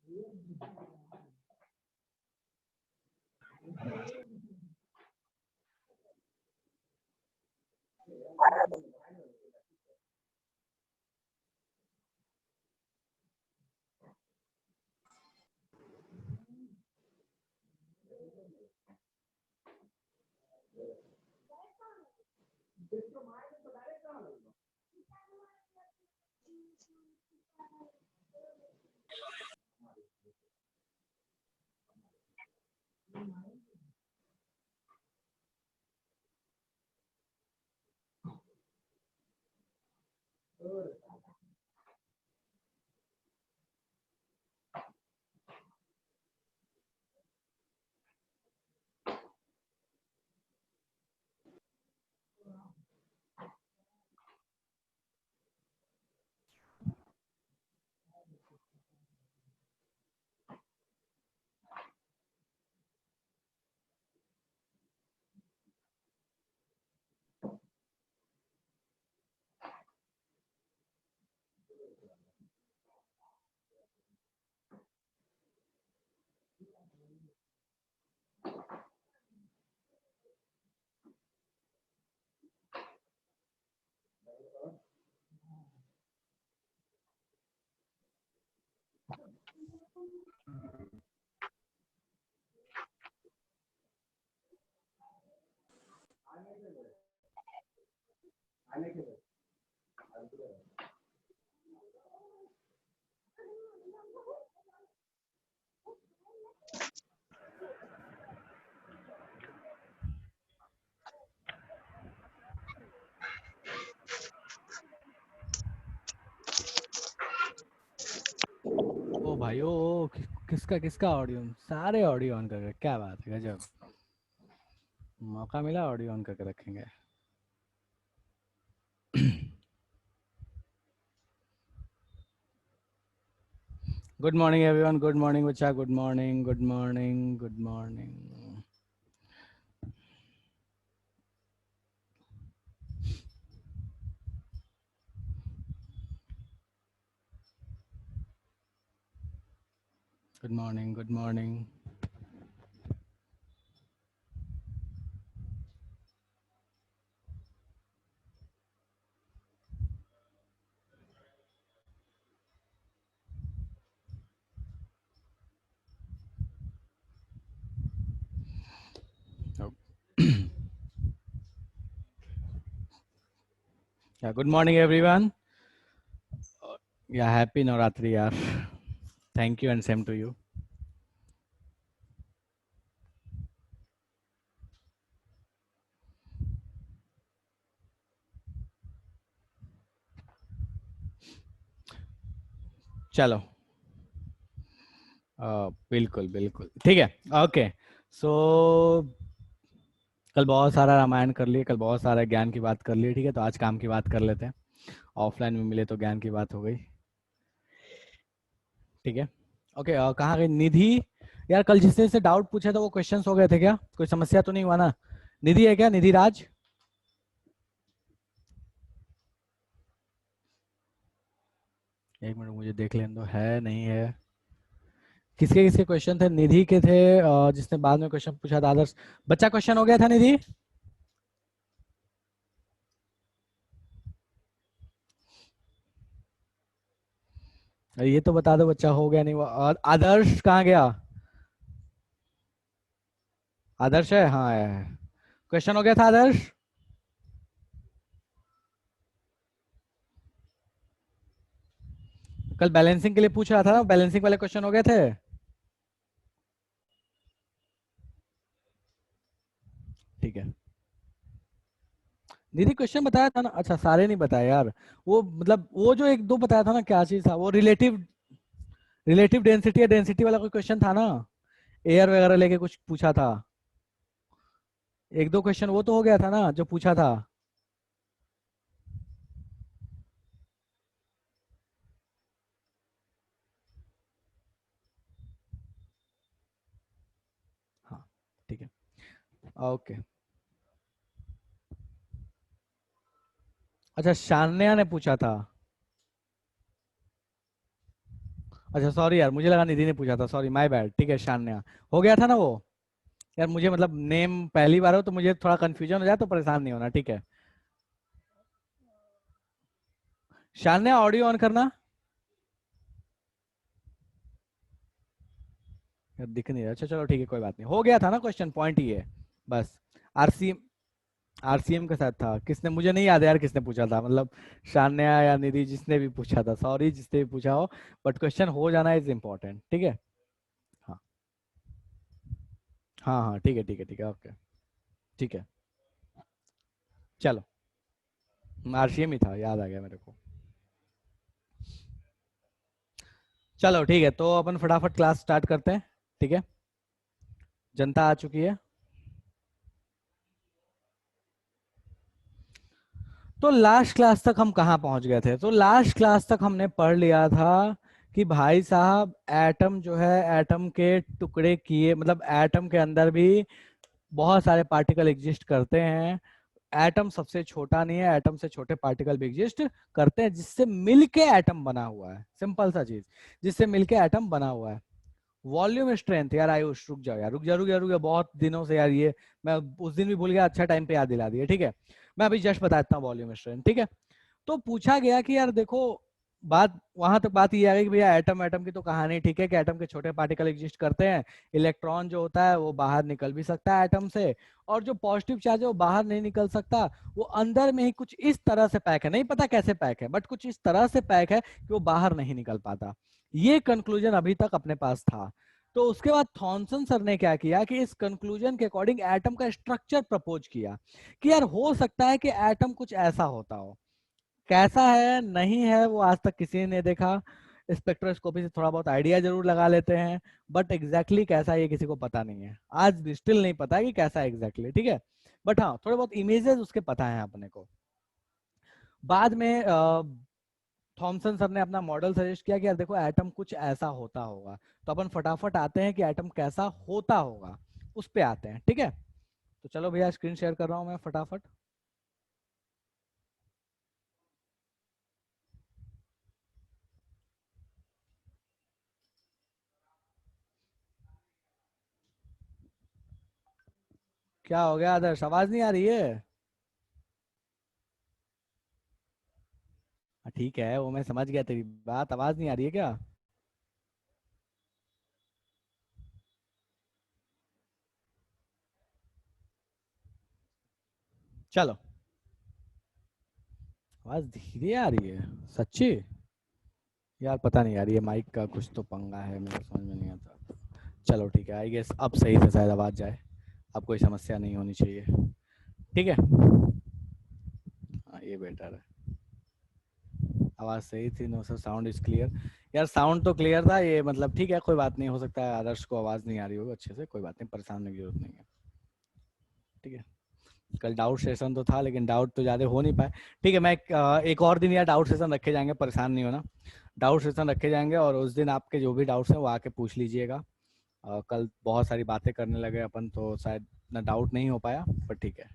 ओ भाई ओ किसका किसका ऑडियो? सारे ऑडियो ऑन करके, क्या बात है, गजब। मौका मिला ऑडियो ऑन करके रखेंगे। Good morning everyone, good morning बच्चा, good morning, good morning, good morning. Good morning, good morning. Yeah, good morning everyone. Yeah, happy Navratri yaar. Thank you and same to you. चलो बिल्कुल बिल्कुल ठीक है। Okay so कल बहुत सारा रामायण कर लिए, कल बहुत सारा ज्ञान की बात कर ली, ठीक है। तो आज काम की बात कर लेते हैं। ऑफलाइन में मिले तो ज्ञान की बात हो गई, ठीक है। ओके कहाँ गई निधि? यार कल जिसने से डाउट पूछा था वो क्वेश्चंस हो गए थे क्या? कोई समस्या तो नहीं हुआ ना? निधि है क्या? निधि राज? एक मिनट मुझे देख लेने दो, है नहीं है। किसके किसके क्वेश्चन थे? निधि के थे, जिसने बाद में क्वेश्चन पूछा था आदर्श बच्चा, क्वेश्चन हो गया था निधि? अरे ये तो बता दो बच्चा, हो गया नहीं वो? आदर्श कहाँ गया? आदर्श है, हाँ है। क्वेश्चन हो गया था आदर्श? कल बैलेंसिंग के लिए पूछ रहा था ना, बैलेंसिंग वाले क्वेश्चन हो गए थे, ठीक है। निधि क्वेश्चन बताया था ना? अच्छा सारे नहीं बताया यार। वो मतलब वो जो एक दो बताया था ना, क्या चीज था वो? रिलेटिव, रिलेटिव डेंसिटी या डेंसिटी वाला कोई क्वेश्चन था ना, एयर वगैरह लेके कुछ पूछा था। एक दो क्वेश्चन वो तो हो गया था ना जो पूछा था। हाँ ठीक है, ओके। अच्छा शान्या ने पूछा था? अच्छा सॉरी यार, मुझे लगा निधि ने पूछा था, सॉरी माय बैड। ठीक है, शान्या हो गया था ना वो। यार मुझे मतलब नेम पहली बार हो तो मुझे थोड़ा कंफ्यूजन हो जाए, तो परेशान नहीं होना, ठीक है। शान्या ऑडियो ऑन करना। यार दिख नहीं रहा, अच्छा चलो ठीक है, कोई बात नहीं, हो गया था ना क्वेश्चन, पॉइंट ही है बस। आरसीएम, आरसीएम के साथ था, किसने, मुझे नहीं याद है यार किसने पूछा था, मतलब शान्या या निधि, जिसने भी पूछा था, सॉरी जिसने भी पूछा हो, बट क्वेश्चन हो जाना इज इम्पोर्टेंट, ठीक है। हाँ हाँ हाँ, ठीक है ठीक है ठीक है, ओके। ठीक है, चलो। आरसीएम ही था, याद आ गया मेरे को। चलो ठीक है, तो अपन फटाफट क्लास स्टार्ट करते हैं, ठीक है। जनता आ चुकी है। तो लास्ट क्लास तक हम कहाँ पहुंच गए थे? तो लास्ट क्लास तक हमने पढ़ लिया था कि भाई साहब एटम जो है, एटम के टुकड़े किए, मतलब एटम के अंदर भी बहुत सारे पार्टिकल एग्जिस्ट करते हैं। एटम सबसे छोटा नहीं है, एटम से छोटे पार्टिकल भी एग्जिस्ट करते हैं, जिससे मिलके एटम बना हुआ है, सिंपल सा चीज, जिससे मिलके एटम बना हुआ है। वॉल्यूम स्ट्रेंथ, यार आयुष रुक जाओ यार, रुक जा रुक जा रुक जा, बहुत दिनों से यार ये मैं उस दिन भी भूल गया, अच्छा टाइम पे याद दिला दिया, ठीक है। मैं अभी जस्ट बता देता हूँ वॉल्यूम स्ट्रेंथ, ठीक है। तो पूछा गया कि यार देखो, बात वहां तक बात ये आ गई कि भैया एटम, एटम की तो कहानी ठीक है कि एटम के छोटे पार्टिकल एग्जिस्ट करते हैं, इलेक्ट्रॉन जो होता है वो बाहर निकल भी सकता है एटम से, और जो पॉजिटिव चार्ज है वो बाहर नहीं निकल सकता, वो अंदर में ही कुछ इस तरह से पैक है, नहीं पता कैसे पैक है, बट कुछ इस तरह से पैक है कि वो बाहर नहीं निकल पाता। ये कंक्लूजन अभी तक अपने पास था। तो उसके बाद थॉमसन सर ने क्या किया कि इस कंक्लूजन के अकॉर्डिंग एटम का स्ट्रक्चर प्रपोज किया कि यार हो सकता है कि एटम कुछ ऐसा होता हो। कैसा है नहीं है वो आज तक किसी ने नहीं देखा, स्पेक्ट्रोस्कोपी से थोड़ा बहुत आइडिया जरूर लगा लेते हैं, बट एग्जैक्टली कैसा है ये किसी को पता नहीं है, आज भी स्टिल नहीं पता है कि कैसा है एग्जैक्टली, ठीक है। बट हाँ, थोड़े बहुत इमेजेस उसके पता है अपने को। बाद में थॉमसन सर ने अपना मॉडल सजेस्ट किया कि यार देखो एटम कुछ ऐसा होता होगा। तो अपन फटाफट आते हैं कि एटम कैसा होता होगा, उस पे आते हैं, ठीक है। तो चलो भैया, स्क्रीन शेयर कर रहा हूँ मैं फटाफट। क्या हो गया आदर्श, आवाज नहीं आ रही है? ठीक है, वो मैं समझ गया तेरी बात, आवाज नहीं आ रही है क्या? चलो, आवाज धीरे आ रही है सच्ची? यार पता नहीं यार, ये माइक का कुछ तो पंगा है, मेरे समझ में नहीं आता। चलो ठीक है, आई गेस अब सही से शायद आवाज जाए, अब कोई समस्या नहीं होनी चाहिए, ठीक है। हाँ ये बेटर है, आवाज सही थी, no sir sound is clear. यार साउंड तो क्लियर था ये, मतलब ठीक है, कोई बात नहीं, हो सकता है आदर्श को आवाज नहीं आ रही होगी अच्छे से, कोई बात नहीं, परेशान होने की जरूरत नहीं है, ठीक है। कल डाउट सेशन तो था, लेकिन डाउट तो ज़्यादा हो नहीं पाए। ठीक है, मैं एक और दिन यार डाउट सेशन रखे जाएंगे, परेशान नहीं होना। डाउट सेशन रखे जाएंगे और उस दिन आपके जो भी डाउट्स हैं वो आके पूछ लीजिएगा। कल बहुत सारी बातें करने लगे अपन, तो शायद ना डाउट नहीं हो पाया, पर ठीक है।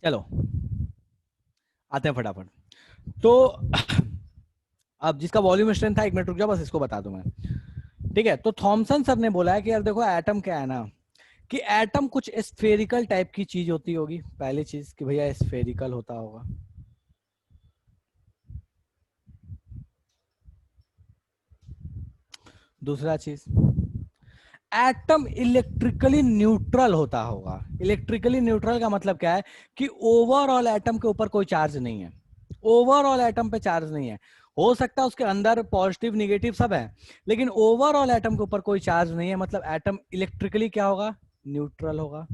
चलो आते हैं फटाफट। तो अब जिसका वॉल्यूम स्ट्रेंथ था, 1 मिनट रुक जाओ, बस इसको बता दूं मैं, ठीक है। तो थॉमसन सर ने बोला है कि यार देखो एटम क्या है ना, कि एटम कुछ स्फेरिकल टाइप की चीज होती होगी, पहली चीज कि भैया स्फेरिकल होता होगा। दूसरा चीज, एटम इलेक्ट्रिकली न्यूट्रल होता होगा। इलेक्ट्रिकली न्यूट्रल का मतलब क्या है कि ओवरऑल एटम के ऊपर कोई चार्ज नहीं है, ओवरऑल एटम पे चार्ज नहीं है। हो सकता है उसके अंदर पॉजिटिव निगेटिव सब है, लेकिन ओवरऑल एटम के ऊपर कोई चार्ज नहीं है, मतलब एटम इलेक्ट्रिकली क्या होगा, न्यूट्रल होगा,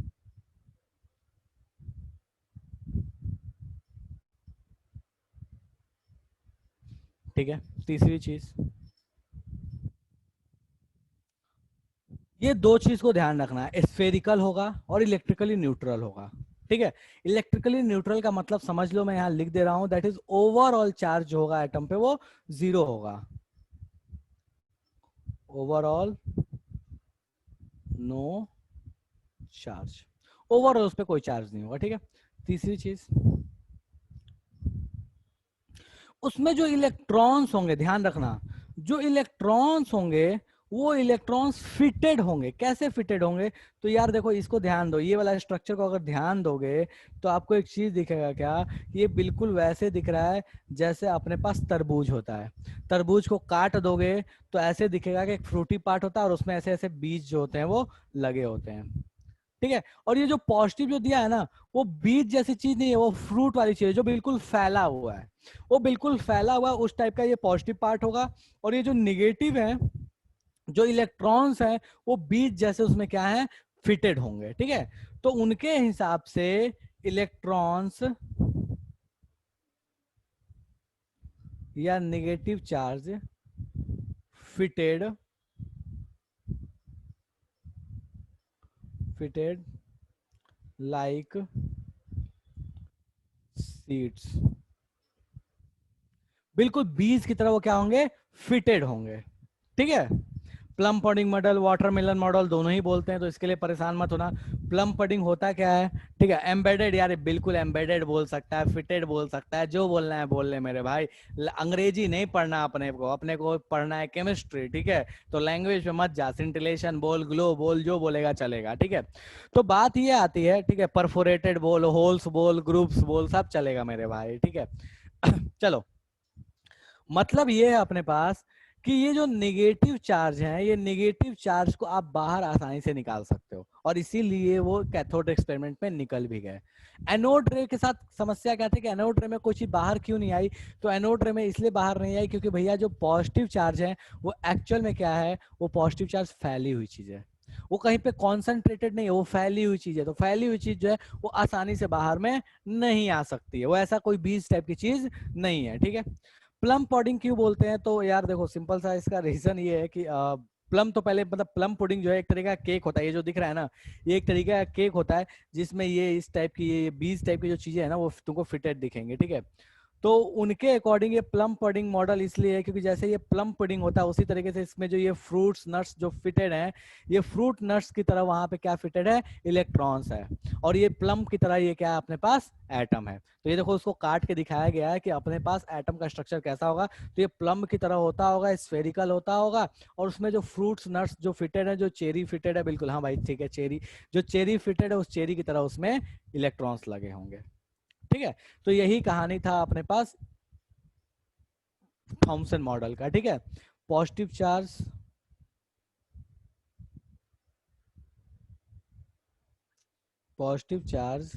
ठीक है। तीसरी चीज, ये दो चीज को ध्यान रखना है, स्फेरिकल होगा और इलेक्ट्रिकली न्यूट्रल होगा, ठीक है। इलेक्ट्रिकली न्यूट्रल का मतलब समझ लो, मैं यहां लिख दे रहा हूं, दैट इज ओवरऑल चार्ज जो होगा एटम पे वो जीरो होगा, ओवरऑल नो चार्ज, ओवरऑल उस पर कोई चार्ज नहीं होगा, ठीक है। तीसरी चीज, उसमें जो इलेक्ट्रॉन्स होंगे, ध्यान रखना, जो इलेक्ट्रॉन्स होंगे वो इलेक्ट्रॉन्स फिटेड होंगे। कैसे फिटेड होंगे? तो यार देखो, इसको ध्यान दो, ये वाला स्ट्रक्चर को अगर ध्यान दोगे तो आपको एक चीज दिखेगा क्या, ये बिल्कुल वैसे दिख रहा है जैसे अपने पास तरबूज होता है। तरबूज को काट दोगे तो ऐसे दिखेगा कि एक फ्रूटी पार्ट होता है और उसमें ऐसे ऐसे बीज जो होते हैं वो लगे होते हैं। ठीक है, और ये जो पॉजिटिव जो दिया है ना, वो बीज जैसी चीज नहीं है, वो फ्रूट वाली चीज है जो बिल्कुल फैला हुआ है। वो बिल्कुल फैला हुआ उस टाइप का ये पॉजिटिव पार्ट होगा। और ये जो निगेटिव है, जो इलेक्ट्रॉन्स हैं, वो बीज जैसे उसमें क्या है, फिटेड होंगे। ठीक है, तो उनके हिसाब से इलेक्ट्रॉन्स या negative charge fitted fitted like seeds, बिल्कुल बीज की तरह वो क्या होंगे, फिटेड होंगे। ठीक है, plum pudding model, watermelon model दोनों ही बोलते हैं, तो इसके लिए परेशान मत होना। प्लम पडिंग होता क्या है? ठीक है, एम्बेडेड, यार बिल्कुल एम्बेडेड बोल सकता है, फिटेड बोल सकता है, जो बोलना है बोल ले मेरे भाई। अंग्रेजी नहीं पढ़ना अपने को पढ़ना है केमिस्ट्री। ठीक है, तो लैंग्वेज पे मत जा, सिंटिलेशन बोल, ग्लो बोल, जो बोलेगा चलेगा। ठीक है, तो बात ये आती है, ठीक है, परफोरेटेड बोल, होल्स बोल, ग्रुप्स बोल, सब चलेगा मेरे भाई। ठीक है चलो, मतलब ये है अपने पास कि ये जो निगेटिव चार्ज हैं, ये निगेटिव चार्ज को आप बाहर आसानी से निकाल सकते हो, और इसीलिए वो कैथोड एक्सपेरिमेंट में निकल भी गए। एनोड रे के साथ समस्या क्या थी कि एनोड रे में कोई चीज बाहर क्यों नहीं आई? तो एनोड रे में इसलिए बाहर नहीं आई क्योंकि भैया जो पॉजिटिव चार्ज है वो एक्चुअल में क्या है, वो पॉजिटिव चार्ज फैली हुई चीज है। वो कहीं पे कॉन्सेंट्रेटेड नहीं है, वो फैली हुई चीज है। तो फैली हुई चीज जो है वो आसानी से बाहर में नहीं आ सकती है, वो ऐसा कोई बीज टाइप की चीज नहीं है। ठीक है, प्लम पुडिंग क्यों बोलते हैं? तो यार देखो, सिंपल सा इसका रीजन ये है कि प्लम तो पहले, मतलब प्लम पुडिंग जो है एक तरीका का केक होता है, ये जो दिख रहा है ना, ये एक तरीका का केक होता है जिसमें ये इस टाइप की, ये बीज टाइप की जो चीजें है ना, वो तुमको फिटेड दिखेंगे। ठीक है, तो उनके अकॉर्डिंग ये प्लम पुडिंग मॉडल इसलिए है क्योंकि जैसे ये प्लम पुडिंग होता है उसी तरीके से इसमें जो ये फ्रूट्स नट्स जो फिटेड हैं, ये फ्रूट नट्स की तरह वहां पे क्या फिटेड है, इलेक्ट्रॉन्स है। और ये प्लम की तरह ये क्या है, अपने पास एटम है। तो ये देखो, उसको काट के दिखाया गया है कि अपने पास एटम का स्ट्रक्चर कैसा होगा। तो ये प्लम की तरह होता होगा, स्फेरिकल होता होगा, और उसमें जो फ्रूट्स नट्स जो फिटेड है, जो चेरी फिटेड है, बिल्कुल हाँ भाई ठीक है, चेरी, जो चेरी फिटेड है उस चेरी की तरह उसमें इलेक्ट्रॉन्स लगे होंगे। ठीक है, तो यही कहानी था अपने पास थॉमसन मॉडल का। ठीक है, positive charge positive charge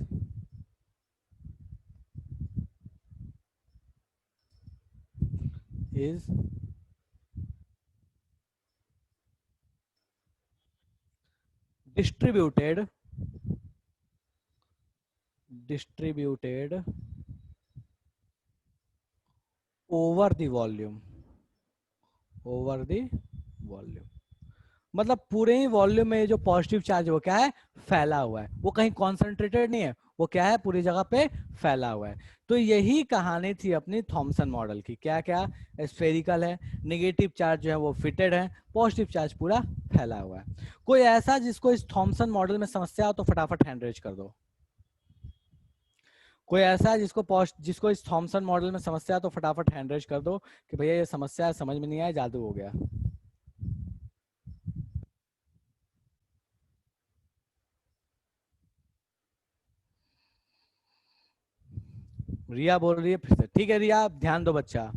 is distributed distributed over the volume over the volume, मतलब पूरे ही वॉल्यूम में जो पॉजिटिव चार्ज वो क्या है, फैला हुआ है। वो कहीं कॉन्सेंट्रेटेड नहीं है, वो क्या है, पूरी जगह पे फैला हुआ है। तो यही कहानी थी अपनी थॉमसन मॉडल की। क्या क्या, स्फेरिकल है, नेगेटिव चार्ज जो है वो फिटेड है, पॉजिटिव चार्ज पूरा फैला हुआ है। कोई ऐसा जिसको इस थॉमसन मॉडल में समस्या हो तो फटाफट हैंड रेज कर दो। कोई ऐसा है जिसको इस थॉमसन मॉडल में समस्या है तो फटाफट हैंड रेज कर दो कि भैया ये समस्या है, समझ में नहीं आया, जादू हो गया। रिया बोल रही है फिर से, ठीक है रिया, ध्यान दो बच्चा।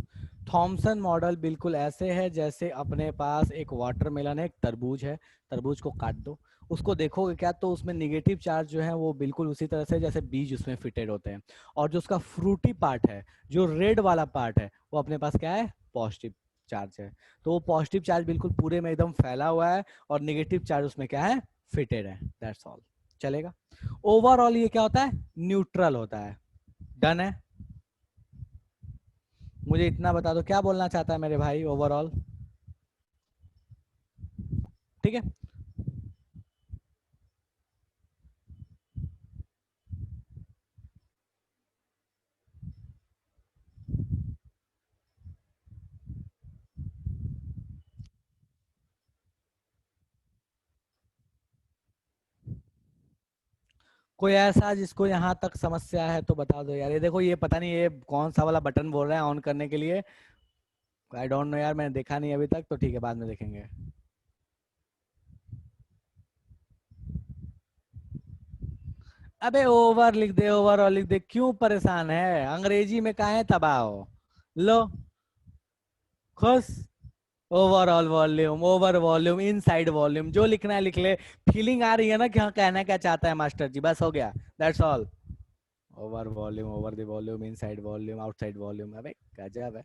थॉमसन मॉडल बिल्कुल ऐसे है जैसे अपने पास एक वाटरमेलन है, एक तरबूज है, तरबूज को काट दो, उसको देखोगे क्या, तो उसमें निगेटिव चार्ज जो है वो बिल्कुल उसी तरह से जैसे बीज उसमें फिटेड होते हैं। और जो उसका फ्रूटी पार्ट है, जो रेड वाला पार्ट है, वो अपने पास क्या है, पॉजिटिव चार्ज है। तो वो पॉजिटिव चार्ज बिल्कुल पूरे में एकदम फैला हुआ है, और निगेटिव चार्ज उसमें क्या है, फिटेड है। दैट्स ऑल, चलेगा। ओवरऑल ये क्या होता है, न्यूट्रल होता है। डन है, मुझे इतना बता दो क्या बोलना चाहता है मेरे भाई, ओवरऑल। ठीक है, कोई ऐसा जिसको यहाँ तक समस्या है तो बता दो यार। ये देखो, ये पता नहीं ये कौन सा वाला बटन बोल रहा है ऑन करने के लिए। आई डोंट नो यार, मैंने देखा नहीं अभी तक, तो ठीक है बाद में देखेंगे। अबे ओवर लिख दे, ओवरऑल लिख दे, क्यों परेशान है? अंग्रेजी में काहे तबाह हो? लो, खुश। Overall volume, over volume, inside volume, जो लिखना है लिख ले। फीलिंग आ रही है ना कि हाँ कहना क्या चाहता है मास्टर जी, बस हो गया, that's all. Over volume, over the volume, inside volume, outside volume. अबे गजब है,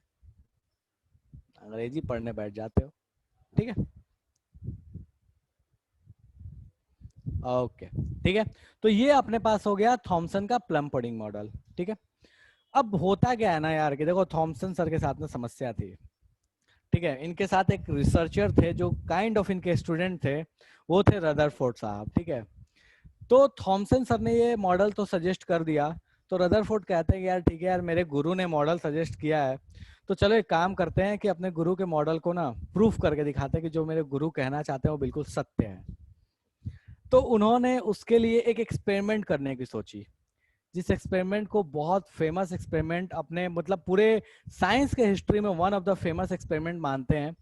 अंग्रेजी पढ़ने बैठ जाते हो। ठीक है, ओके, ठीक है। तो ये अपने पास हो गया थॉमसन का प्लम पुडिंग मॉडल। ठीक है, अब होता क्या है ना यार कि देखो, थॉमसन सर के साथ में समस्या थी। ठीक है, इनके साथ एक रिसर्चर थे जो काइंड ऑफ इनके स्टूडेंट थे, वो थे रदरफोर्ड साहब। ठीक है, तो थॉमसन सर ने ये मॉडल तो सजेस्ट कर दिया। तो रदरफोर्ड कहते हैं कि यार ठीक है यार, मेरे गुरु ने मॉडल सजेस्ट किया है, तो चलो एक काम करते हैं कि अपने गुरु के मॉडल को ना प्रूफ करके दिखाते हैं कि जो मेरे गुरु कहना चाहते हैं वो बिल्कुल सत्य है। तो उन्होंने उसके लिए एक एक्सपेरिमेंट करने की सोची, जिस एक्सपेरिमेंट को बहुत फेमस एक्सपेरिमेंट अपने मतलब पूरे साइंस के हिस्ट्री में one of the famous experiment मानते हैं।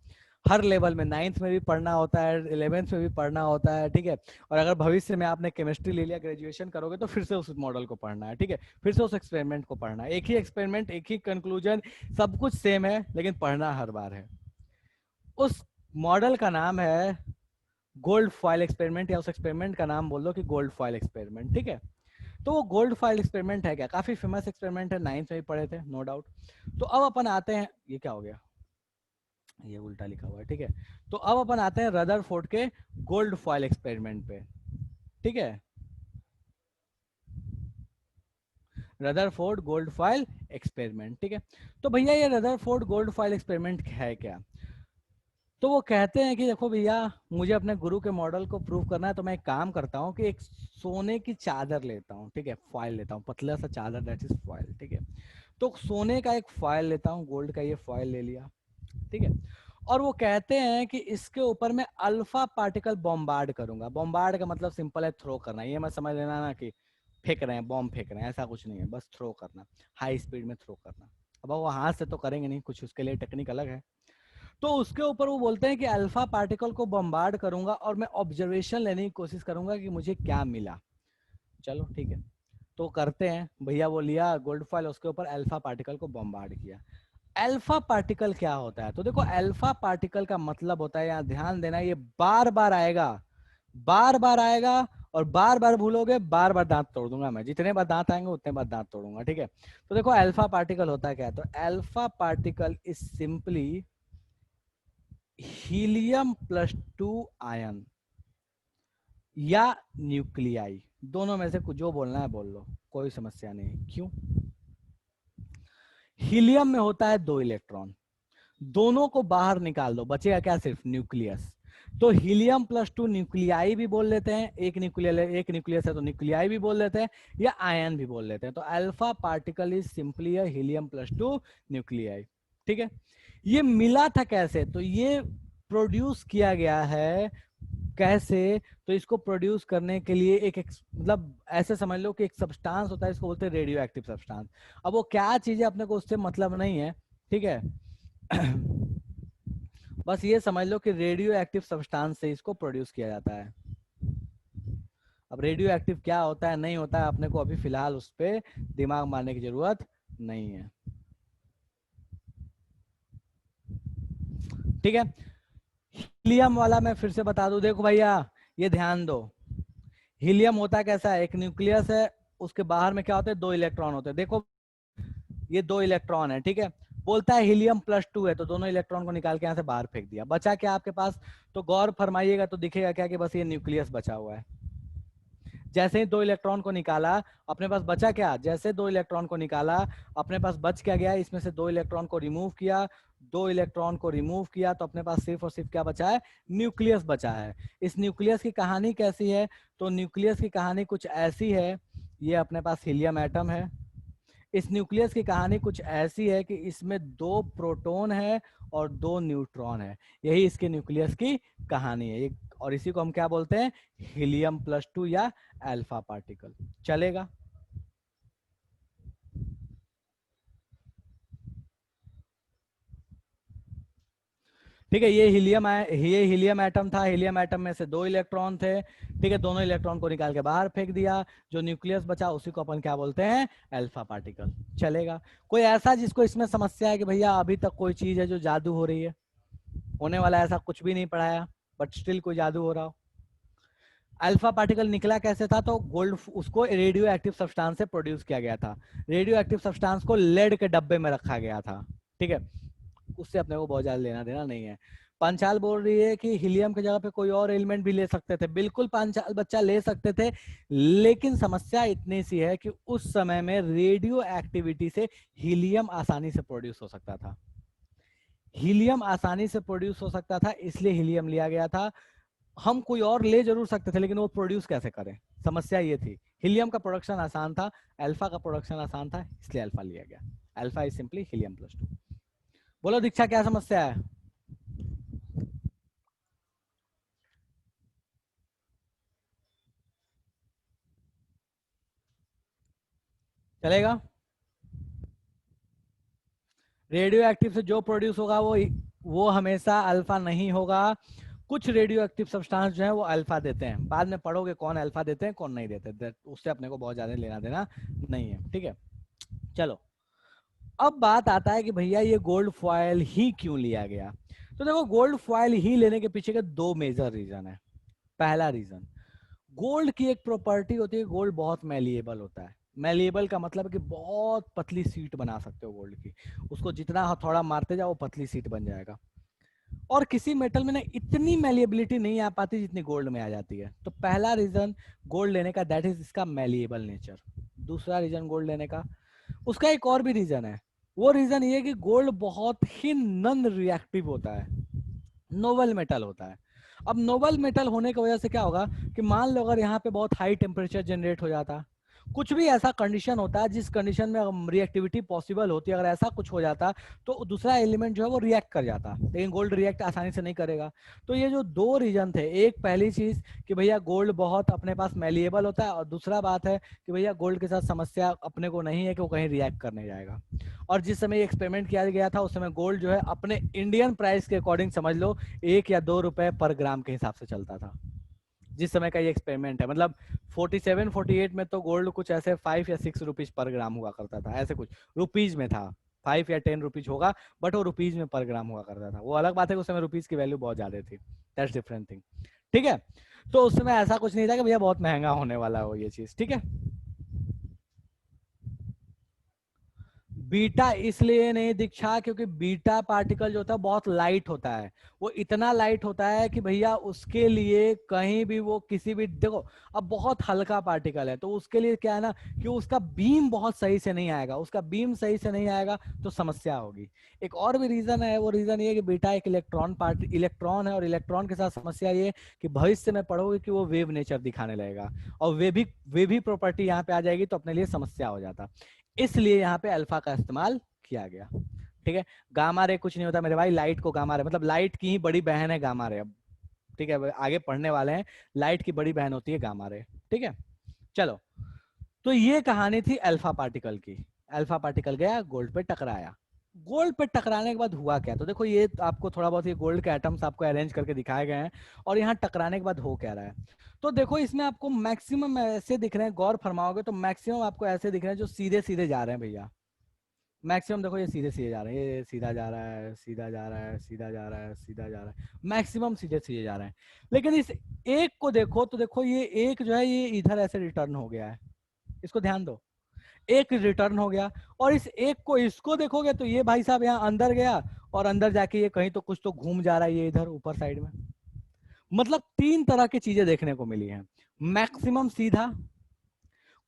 हर लेवल में, 9th में भी पढ़ना होता है, 11th में भी पढ़ना होता है। ठीक है, और अगर भविष्य में आपने केमिस्ट्री ले लिया, ग्रेजुएशन करोगे तो फिर से उस मॉडल को पढ़ना है। ठीक है, फिर से उस एक्सपेरिमेंट को पढ़ना है। एक ही एक्सपेरिमेंट, एक ही कंक्लूजन, सब कुछ सेम है, लेकिन पढ़ना हर बार है। उस मॉडल का नाम है गोल्ड फॉयल एक्सपेरिमेंट, या उस एक्सपेरिमेंट का नाम बोल दो कि गोल्ड फॉयल एक्सपेरिमेंट। ठीक है, तो वो गोल्ड फॉयल एक्सपेरिमेंट है क्या, काफी फेमस एक्सपेरिमेंट है, 9th में भी पढ़े थे नो डाउट। तो अब अपन आते हैं, ये क्या हो गया, ये उल्टा लिखा हुआ है। ठीक है, तो अब अपन आते हैं रदरफोर्ड के गोल्ड फॉयल एक्सपेरिमेंट पे। ठीक है, रदरफोर्ड गोल्ड फॉयल एक्सपेरिमेंट। ठीक है, तो भैया ये रदरफोर्ड गोल्ड फॉयल एक्सपेरिमेंट है क्या? तो वो कहते हैं कि देखो भैया, मुझे अपने गुरु के मॉडल को प्रूव करना है, तो मैं एक काम करता हूँ कि एक सोने की चादर लेता हूँ। ठीक है, फॉयल लेता हूँ, पतला सा चादर, दैट इज फॉयल। ठीक है, तो सोने का एक फॉयल लेता हूँ, गोल्ड का ये फॉयल ले लिया। ठीक है, और वो कहते हैं कि इसके ऊपर मैं अल्फा पार्टिकल बॉम्बार्ड करूंगा। बॉम्बार्ड का मतलब सिंपल है, थ्रो करना। ये मत समझ लेना ना कि फेंक रहे हैं, बॉम्ब फेंक रहे हैं, ऐसा कुछ नहीं है, बस थ्रो करना, हाई स्पीड में थ्रो करना। अब वो हाथ से तो करेंगे नहीं, कुछ उसके लिए टेक्निक अलग है। तो उसके ऊपर वो बोलते हैं कि अल्फा पार्टिकल को बम्बार्ड करूंगा और मैं ऑब्जर्वेशन लेने की कोशिश करूंगा कि मुझे क्या मिला। चलो ठीक है, तो करते हैं भैया। वो लिया गोल्ड फॉयल, उसके ऊपर अल्फा पार्टिकल को बम्बार्ड किया। अल्फा पार्टिकल क्या होता है? तो देखो, अल्फा पार्टिकल का मतलब होता है, यहाँ ध्यान देना, ये बार बार आएगा, बार बार आएगा, और बार बार भूलोगे, बार बार दांत तोड़ दूंगा मैं। जितने बार दांत आएंगे उतने बार दांत तोड़ूंगा। ठीक है, तो देखो अल्फा पार्टिकल होता है क्या? तो alpha particle is simply helium plus 2 ion या न्यूक्लियाई, दोनों में से कुछ जो बोलना है बोल लो, कोई समस्या नहीं। क्यों? हीलियम में होता है 2 इलेक्ट्रॉन, दोनों को बाहर निकाल दो, बचेगा क्या? सिर्फ न्यूक्लियस। तो हीलियम प्लस 2 न्यूक्लियाई भी बोल लेते हैं, एक न्यूक्लियस है तो न्यूक्लियाई भी बोल लेते हैं, या आयन भी बोल लेते हैं। तो alpha particle is simply helium plus 2 nuclei. ठीक है, ये मिला था कैसे? तो ये प्रोड्यूस किया गया है कैसे? तो इसको प्रोड्यूस करने के लिए मतलब ऐसे समझ लो कि एक सब्सटेंस होता है, इसको बोलते हैं रेडियो एक्टिव सब्सटेंस। अब वो क्या चीज है अपने को उससे मतलब नहीं है। ठीक है बस ये समझ लो कि रेडियो एक्टिव सब्सटेंस से इसको प्रोड्यूस किया जाता है। अब रेडियो एक्टिव क्या होता है नहीं होता है, अपने को अभी फिलहाल उस पर दिमाग मारने की जरूरत नहीं है। ठीक है, हीलियम वाला मैं फिर से बता दूं, देखो भैया ये ध्यान दो, हीलियम होता कैसा है? एक न्यूक्लियस है, उसके बाहर में क्या होता है? 2 इलेक्ट्रॉन होते हैं। देखो ये 2 इलेक्ट्रॉन है। ठीक है, बोलता है हीलियम प्लस 2 है, तो दोनों इलेक्ट्रॉन को निकाल के यहाँ से बाहर फेंक दिया। बचा क्या आपके पास? तो गौर फरमाइएगा तो दिखेगा क्या कि बस ये न्यूक्लियस बचा हुआ है। जैसे ही 2 इलेक्ट्रॉन को निकाला, अपने पास बचा क्या? जैसे 2 इलेक्ट्रॉन को निकाला, अपने पास बच क्या गया? इसमें से 2 इलेक्ट्रॉन को रिमूव किया, 2 इलेक्ट्रॉन को रिमूव किया, तो अपने पास सिर्फ और सिर्फ क्या बचा है? न्यूक्लियस बचा है। इस न्यूक्लियस की कहानी कैसी है? तो न्यूक्लियस की कहानी कुछ ऐसी है, ये अपने पास हीलियम एटम है। इस न्यूक्लियस की कहानी कुछ ऐसी है कि इसमें 2 प्रोटॉन है और 2 न्यूट्रॉन है। यही इसके न्यूक्लियस की कहानी है। ये और इसी को हम क्या बोलते हैं, हीलियम+2 या अल्फा पार्टिकल। चलेगा? ठीक है, ये हीलियम एटम था। हीलियम एटम में से 2 इलेक्ट्रॉन थे। ठीक है, दोनों इलेक्ट्रॉन को निकाल के बाहर फेंक दिया। जो न्यूक्लियस बचा उसी को अपन क्या बोलते हैं, अल्फा पार्टिकल। चलेगा? कोई ऐसा जिसको इसमें समस्या है कि भैया अभी तक कोई चीज है जो जादू हो रही है, होने वाला ऐसा कुछ भी नहीं पढ़ाया बट स्टिल कोई जादू हो रहा हो? अल्फा पार्टिकल निकला कैसे था? तो गोल्ड, उसको रेडियो एक्टिव सब्सटेंस से प्रोड्यूस किया गया था। रेडियो एक्टिव सब्सटेंस को लेड के डब्बे में रखा गया था। ठीक है, उससे अपने को बहुत ज्यादा लेना देना नहीं है। पांचाल बोल रही है कि हीलियम की जगह पे कोई और एलिमेंट भी ले सकते थे। बिल्कुल पांचाल बच्चा, ले सकते थे, लेकिन समस्या इतनी सी है कि उस समय में रेडियो एक्टिविटी से हीलियम आसानी से प्रोड्यूस हो सकता था। हीलियम आसानी से प्रोड्यूस हो सकता था, इसलिए हीलियम लिया गया था। हम कोई और ले जरूर सकते थे, लेकिन वो प्रोड्यूस कैसे करें, समस्या ये थी। हीलियम का प्रोडक्शन आसान था, अल्फा का प्रोडक्शन आसान था, इसलिए अल्फा लिया गया। Alpha is simply helium. बोलो दीक्षा, क्या समस्या है? चलेगा? रेडियो एक्टिव से जो प्रोड्यूस होगा वो हमेशा अल्फा नहीं होगा। कुछ रेडियो एक्टिव सब्सटेंस जो है वो अल्फा देते हैं, बाद में पढ़ोगे कौन अल्फा देते हैं कौन नहीं देते, उससे अपने को बहुत ज्यादा लेना देना नहीं है। ठीक है, चलो। अब बात आता है कि भैया ये गोल्ड फॉयल ही क्यों लिया गया। तो देखो, गोल्ड फॉयल ही लेने के पीछे के 2 मेजर रीजन है। पहला रीजन, गोल्ड की एक प्रॉपर्टी होती है, गोल्ड बहुत मैलिएबल होता है। मैलिएबल का मतलब है कि बहुत पतली सीट बना सकते हो गोल्ड की, उसको जितना हथौड़ा मारते जाओ वो पतली सीट बन जाएगा। और किसी मेटल में ना इतनी मैलिएबिलिटी नहीं आ पाती जितनी गोल्ड में आ जाती है। तो पहला रीजन गोल्ड लेने का, दैट इज इसका मैलिएबल नेचर। दूसरा रीजन गोल्ड लेने का, उसका एक और भी रीजन है। वो रीजन ये कि गोल्ड बहुत ही नॉन रिएक्टिव होता है, नोबल मेटल होता है। अब नोबल मेटल होने की वजह से क्या होगा कि मान लो अगर यहाँ पे बहुत हाई टेम्परेचर जनरेट हो जाता, कुछ भी ऐसा कंडीशन होता है जिस कंडीशन में रिएक्टिविटी पॉसिबल होती है, अगर ऐसा कुछ हो जाता तो दूसरा एलिमेंट जो है वो रिएक्ट कर जाता, लेकिन गोल्ड रिएक्ट आसानी से नहीं करेगा। तो ये जो 2 रीजन थे, एक पहली चीज कि भैया गोल्ड बहुत अपने पास मैलिएबल होता है, और दूसरा बात है कि भैया गोल्ड के साथ समस्या अपने को नहीं है कि वो कहीं रिएक्ट करने जाएगा। और जिस समय एक्सपेरिमेंट किया गया था उस समय गोल्ड जो है अपने इंडियन प्राइस के अकॉर्डिंग समझ लो 1 या 2 रुपए पर ग्राम के हिसाब से चलता था, जिस समय का ये एक्सपेरिमेंट है। मतलब 47-48 में तो गोल्ड कुछ ऐसे 5 या 6 रुपीज पर ग्राम हुआ करता था, ऐसे कुछ रुपीज में था। 5 या 10 रुपीज होगा, बट वो रुपीज में पर ग्राम हुआ करता था। वो अलग बात है कि उस समय रुपीज की वैल्यू बहुत ज्यादा थी, दैट्स डिफरेंट थिंग। ठीक है, तो उस समय ऐसा कुछ नहीं था कि भैया बहुत महंगा होने वाला हो ये चीज। ठीक है, बीटा इसलिए नहीं दीक्षा क्योंकि बीटा पार्टिकल जो होता है बहुत लाइट होता है। वो इतना लाइट होता है कि भैया उसके लिए कहीं भी वो किसी भी, देखो अब बहुत हल्का पार्टिकल है तो उसके लिए क्या है ना कि उसका बीम बहुत सही से नहीं आएगा, उसका बीम सही से नहीं आएगा तो समस्या होगी। एक और भी रीजन है, वो रीजन ये कि बीटा एक इलेक्ट्रॉन है, और इलेक्ट्रॉन के साथ समस्या ये कि भविष्य में पढ़ोगे कि वो वेव नेचर दिखाने लगेगा, और वे भी प्रॉपर्टी यहाँ पे आ जाएगी तो अपने लिए समस्या हो जाता। इसलिए यहाँ पे अल्फा का इस्तेमाल किया गया। ठीक है, गामा रे कुछ नहीं होता मेरे भाई, लाइट को गामा रे, मतलब लाइट की ही बड़ी बहन है गामा रे। अब ठीक है, आगे पढ़ने वाले हैं, लाइट की बड़ी बहन होती है गामा रे। ठीक है, चलो। तो ये कहानी थी अल्फा पार्टिकल की। अल्फा पार्टिकल गया गोल्ड पे टकराया। गोल्ड पे टकराने के बाद हुआ क्या, तो देखो ये आपको थोड़ा बहुत ये गोल्ड के एटम्स आपको अरेंज करके दिखाए गए हैं, और यहाँ टकराने के बाद हो क्या रहा है। तो देखो इसमें आपको मैक्सिमम ऐसे दिख रहे हैं, गौर फरमाओगे तो मैक्सिमम आपको ऐसे दिख रहे हैं जो सीधे सीधे जा रहे हैं भैया। मैक्सिमम देखो ये सीधे सीधे जा रहे हैं, ये सीधा जा रहा है, सीधा जा रहा है, सीधा जा रहा है, सीधा जा रहा है, मैक्सिमम सीधे सीधे जा रहे हैं। लेकिन इस एक को देखो तो देखो ये एक जो है ये इधर ऐसे रिटर्न हो गया है, इसको ध्यान दो, एक रिटर्न हो गया। और इस एक को, इसको देखोगे तो ये भाई साहब यहाँ अंदर गया, और अंदर जाके ये कहीं तो कुछ तो घूम जा रहा है ये इधर ऊपर साइड में। मतलब 3 तरह की चीजें देखने को मिली हैं, मैक्सिमम सीधा,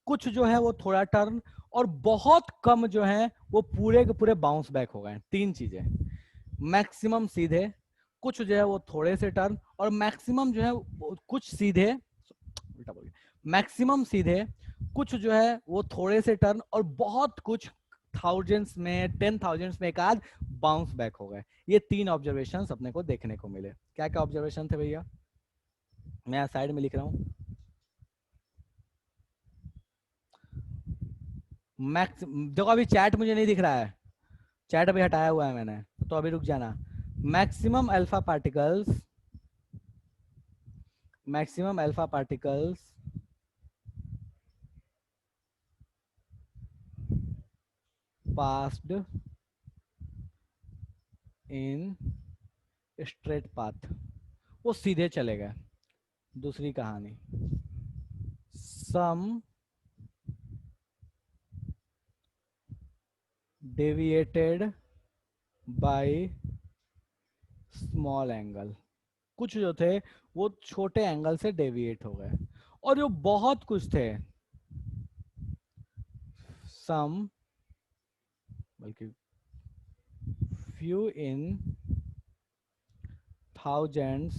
कुछ जो है वो थोड़ा टर्न, और बहुत कम जो है वो पूरे के पूरे बाउंस बैक हो गए। 3 चीजें, मैक्सिमम सीधे, कुछ जो है वो थोड़े से टर्न, और मैक्सिमम जो है कुछ सीधे, उल्टा बोल गया, मैक्सिमम सीधे, कुछ जो है वो थोड़े से टर्न, और बहुत कुछ थाउजेंड्स में 10,000 में एक आध बाउंस बैक हो गए। ये 3 ऑब्जर्वेशंस अपने को देखने को मिले। क्या क्या ऑब्जर्वेशन थे भैया? मैं यहाँ साइड में लिख रहा हूँ। मैक्स देखो अभी चैट मुझे नहीं दिख रहा है, चैट अभी हटाया हुआ है मैंने, तो अभी रुक जाना। Maximum alpha particles, maximum alpha particles passed in straight path, वो सीधे चले गए। दूसरी कहानी, सम डेविएटेड बाय स्मॉल एंगल, कुछ जो थे वो छोटे एंगल से डेविएट हो गए, और जो बहुत कुछ थे, सम बल्कि few in thousands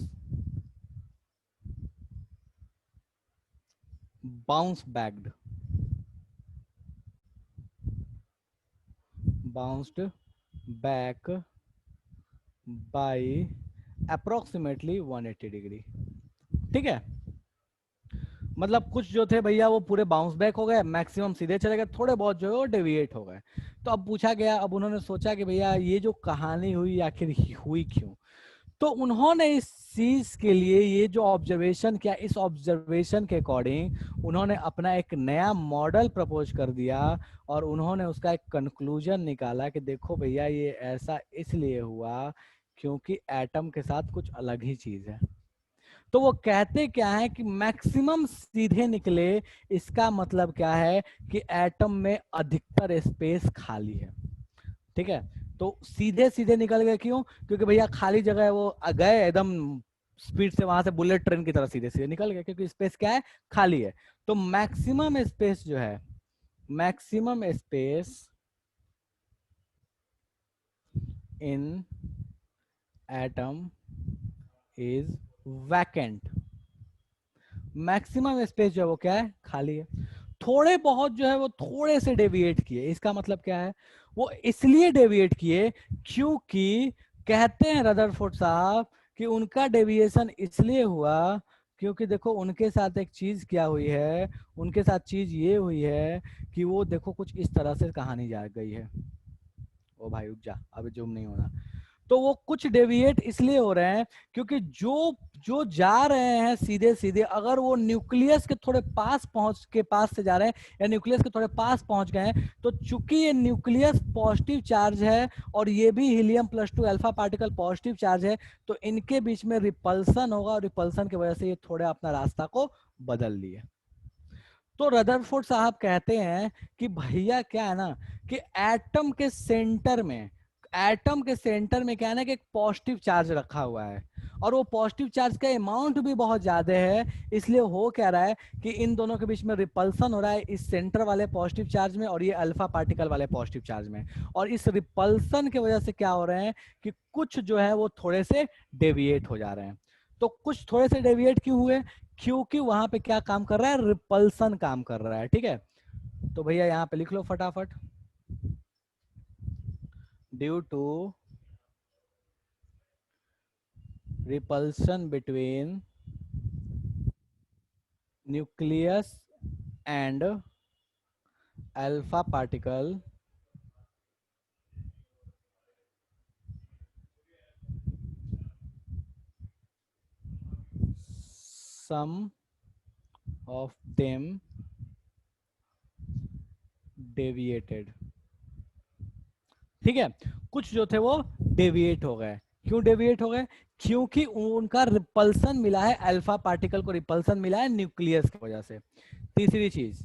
bounced back by approximately 180 degree. ठीक है, मतलब कुछ जो थे भैया वो पूरे बाउंस बैक हो गए, मैक्सिमम सीधे चले गए, थोड़े बहुत जो है वो डेविएट हो गए। तो अब पूछा गया, अब उन्होंने सोचा कि भैया ये जो कहानी हुई आखिर हुई क्यों। तो उन्होंने इस चीज के लिए ये जो ऑब्जर्वेशन किया, इस ऑब्जर्वेशन के अकॉर्डिंग उन्होंने अपना एक नया मॉडल प्रपोज कर दिया, और उन्होंने उसका एक कंक्लूजन निकाला कि देखो भैया ये ऐसा इसलिए हुआ क्योंकि एटम के साथ कुछ अलग ही चीज है। तो वो कहते क्या है कि मैक्सिमम सीधे निकले, इसका मतलब क्या है कि एटम में अधिकतर स्पेस खाली है। ठीक है, तो सीधे सीधे निकल गए क्यों, क्योंकि भैया खाली जगह है, वो गए एकदम स्पीड से, वहां से बुलेट ट्रेन की तरह सीधे सीधे निकल गए, क्योंकि स्पेस क्या है, खाली है। तो मैक्सिमम स्पेस जो है, maximum space in atom is vacant, maximum space जो है वो क्या है, खाली है। थोड़े बहुत जो है वो थोड़े से डेविएट किए, इसका मतलब क्या है, वो इसलिए डेविएट किए क्योंकि कहते हैं रदरफोर्ड साहब कि उनका डेविएशन इसलिए हुआ क्योंकि देखो उनके साथ एक चीज क्या हुई है, उनके साथ चीज ये हुई है कि वो देखो कुछ इस तरह से कहानी जा गई है। ओ भाई रुक जा, अभी जूम नहीं होना। तो वो कुछ डेविएट इसलिए हो रहे हैं क्योंकि जो जो जा रहे हैं सीधे सीधे, अगर वो न्यूक्लियस के थोड़े पास पहुंच के पास से जा रहे हैं या न्यूक्लियस के थोड़े पास पहुंच गए हैं, तो चूंकि ये न्यूक्लियस पॉजिटिव चार्ज है और ये भी helium +2 alpha particle positive charge है, तो इनके बीच में रिपल्सन होगा, और रिपल्सन की वजह से ये थोड़े अपना रास्ता को बदल लिए। तो रदरफोर्ड साहब कहते हैं कि भैया क्या है ना, कि एटम के सेंटर में, एटम के सेंटर में क्या है ना कि एक पॉजिटिव चार्ज रखा हुआ है, और वो पॉजिटिव चार्ज का अमाउंट भी बहुत ज्यादा है। इसलिए हो क्या रहा है कि इन दोनों के बीच में रिपल्सन हो रहा है, इस सेंटर वाले पॉजिटिव चार्ज में और ये अल्फा पार्टिकल वाले पॉजिटिव चार्ज में। और इस रिपल्सन की वजह से क्या हो रहे हैं कि कुछ जो है वो थोड़े से डेविएट हो जा रहे हैं। तो कुछ थोड़े से डेविएट क्यों हुए, क्योंकि वहां पे क्या काम कर रहा है, रिपल्सन काम कर रहा है। ठीक है, तो भैया यहाँ पे लिख लो फटाफट, due to repulsion between nucleus and alpha particle, some of them deviated. ठीक है, कुछ जो थे वो डेविएट हो गए। क्यों डेविएट हो गए, क्योंकि उनका रिपल्सन मिला है, अल्फा पार्टिकल को रिपल्सन मिला है न्यूक्लियस की वजह से। तीसरी चीज,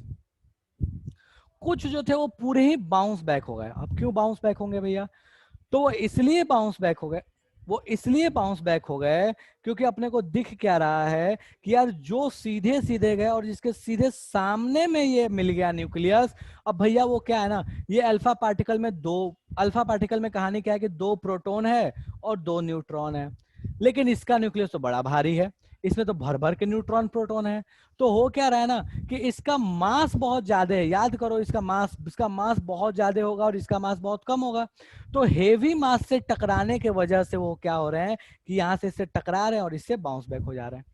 कुछ जो थे वो पूरे ही बाउंस बैक हो गए। अब क्यों बाउंस बैक होंगे भैया, तो वो इसलिए बाउंस बैक हो गए, वो इसलिए बाउंस बैक हो गए क्योंकि अपने को दिख क्या रहा है कि यार जो सीधे सीधे गए और जिसके सीधे सामने में ये मिल गया न्यूक्लियस, अब भैया वो क्या है ना, ये अल्फा पार्टिकल में दो, अल्फा पार्टिकल में कहानी क्या है कि 2 प्रोटॉन है और 2 न्यूट्रॉन है, लेकिन इसका न्यूक्लियस तो बड़ा भारी है, इसमें तो भर भर के न्यूट्रॉन प्रोटॉन है। तो हो क्या रहा है ना कि इसका मास बहुत ज्यादा है, याद करो इसका मास बहुत ज्यादा होगा और इसका मास बहुत कम होगा। तो हेवी मास से टकराने के वजह से वो क्या हो रहे हैं कि यहां से इससे टकरा रहे हैं और इससे बाउंस बैक हो जा रहे हैं।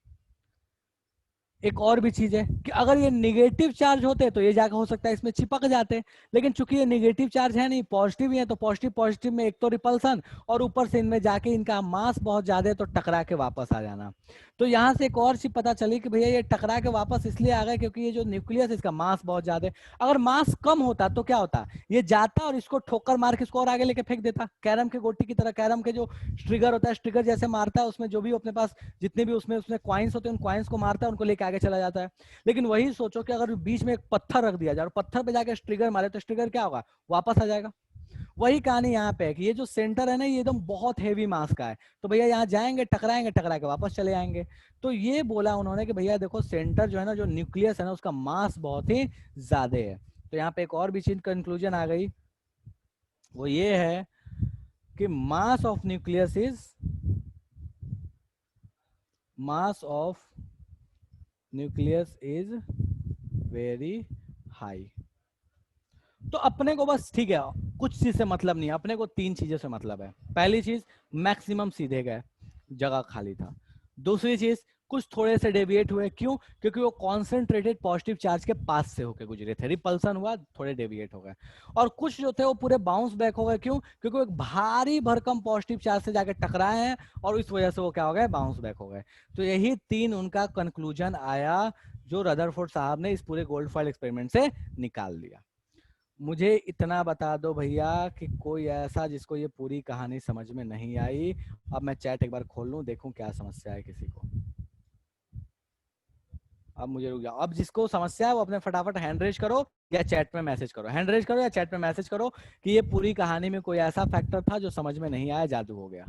एक और भी चीज है कि अगर ये निगेटिव चार्ज होते तो ये जाकर हो सकता है इसमें चिपक जाते, लेकिन चूंकि ये निगेटिव चार्ज है नहीं, पॉजिटिव ही है, तो पॉजिटिव पॉजिटिव में एक तो रिपल्सन और ऊपर से इनमें जाके इनका मास बहुत ज्यादा है तो टकरा के वापस आ जाना। तो यहाँ से एक और चीज पता चली कि भैया ये टकरा के वापस इसलिए आ गए क्योंकि ये जो न्यूक्लियस इसका मास बहुत ज्यादा है। अगर मास कम होता तो क्या होता, ये जाता और इसको ठोकर मार के इसको और आगे लेके फेंक देता, कैरम के गोटी की तरह। कैरम के जो ट्रिगर होता है, ट्रिगर जैसे मारता है, उसमें जो भी अपने पास जितने भी उसमें उसमें क्वाइंस होते हैं उन क्वाइंस को मारता है, उनको लेके आगे चला जाता है। लेकिन वही सोचो कि अगर बीच में एक पत्थर रख दिया जाए और पत्थर पे जाके ट्रिगर मारे तो ट्रिगर क्या होगा, वापस आ जाएगा। वही कहानी यहाँ पे है कि ये जो सेंटर है ना, ये एकदम बहुत हेवी मास का है, तो भैया यहाँ जाएंगे, टकराएंगे, टकरा के वापस चले आएंगे। तो ये बोला उन्होंने कि भैया देखो सेंटर जो है ना, जो न्यूक्लियस है ना, उसका मास बहुत ही ज्यादा है। तो यहाँ पे एक और भी चीज कंक्लूजन आ गई, वो ये है कि mass of nucleus is mass of nucleus is very high. तो अपने को बस ठीक है, कुछ चीज से मतलब नहीं है, अपने को तीन चीजों से मतलब है। पहली चीज, मैक्सिमम सीधे गए, जगह खाली था। दूसरी चीज, कुछ थोड़े से डेविएट हुए, क्यों, क्योंकि वो कॉन्सेंट्रेटेड पॉजिटिव चार्ज के पास से होकर गुजरे थे, रिपल्सन हुआ, थोड़े डेविएट हो गए। और कुछ जो थे वो पूरे बाउंस बैक हो गए, क्यों, क्योंकि वो एक भारी भरकम पॉजिटिव चार्ज से जाकर टकराए हैं और इस वजह से वो क्या हो गए, बाउंस बैक हो गए। तो यही तीन उनका कंक्लूजन आया जो रदरफोर्ड साहब ने इस पूरे गोल्ड फॉइल एक्सपेरिमेंट से निकाल दिया। मुझे इतना बता दो भैया कि कोई ऐसा जिसको ये पूरी कहानी समझ में नहीं आई। अब मैं चैट एक बार खोल लूं, देखूं क्या समस्या है किसी को। अब मुझे रुक जाओ, अब जिसको समस्या है वो अपने फटाफट हैंड रेज करो या चैट में मैसेज करो, हैंड रेज करो या चैट में मैसेज करो कि ये पूरी कहानी में कोई ऐसा फैक्टर था जो समझ में नहीं आया, जादू हो गया।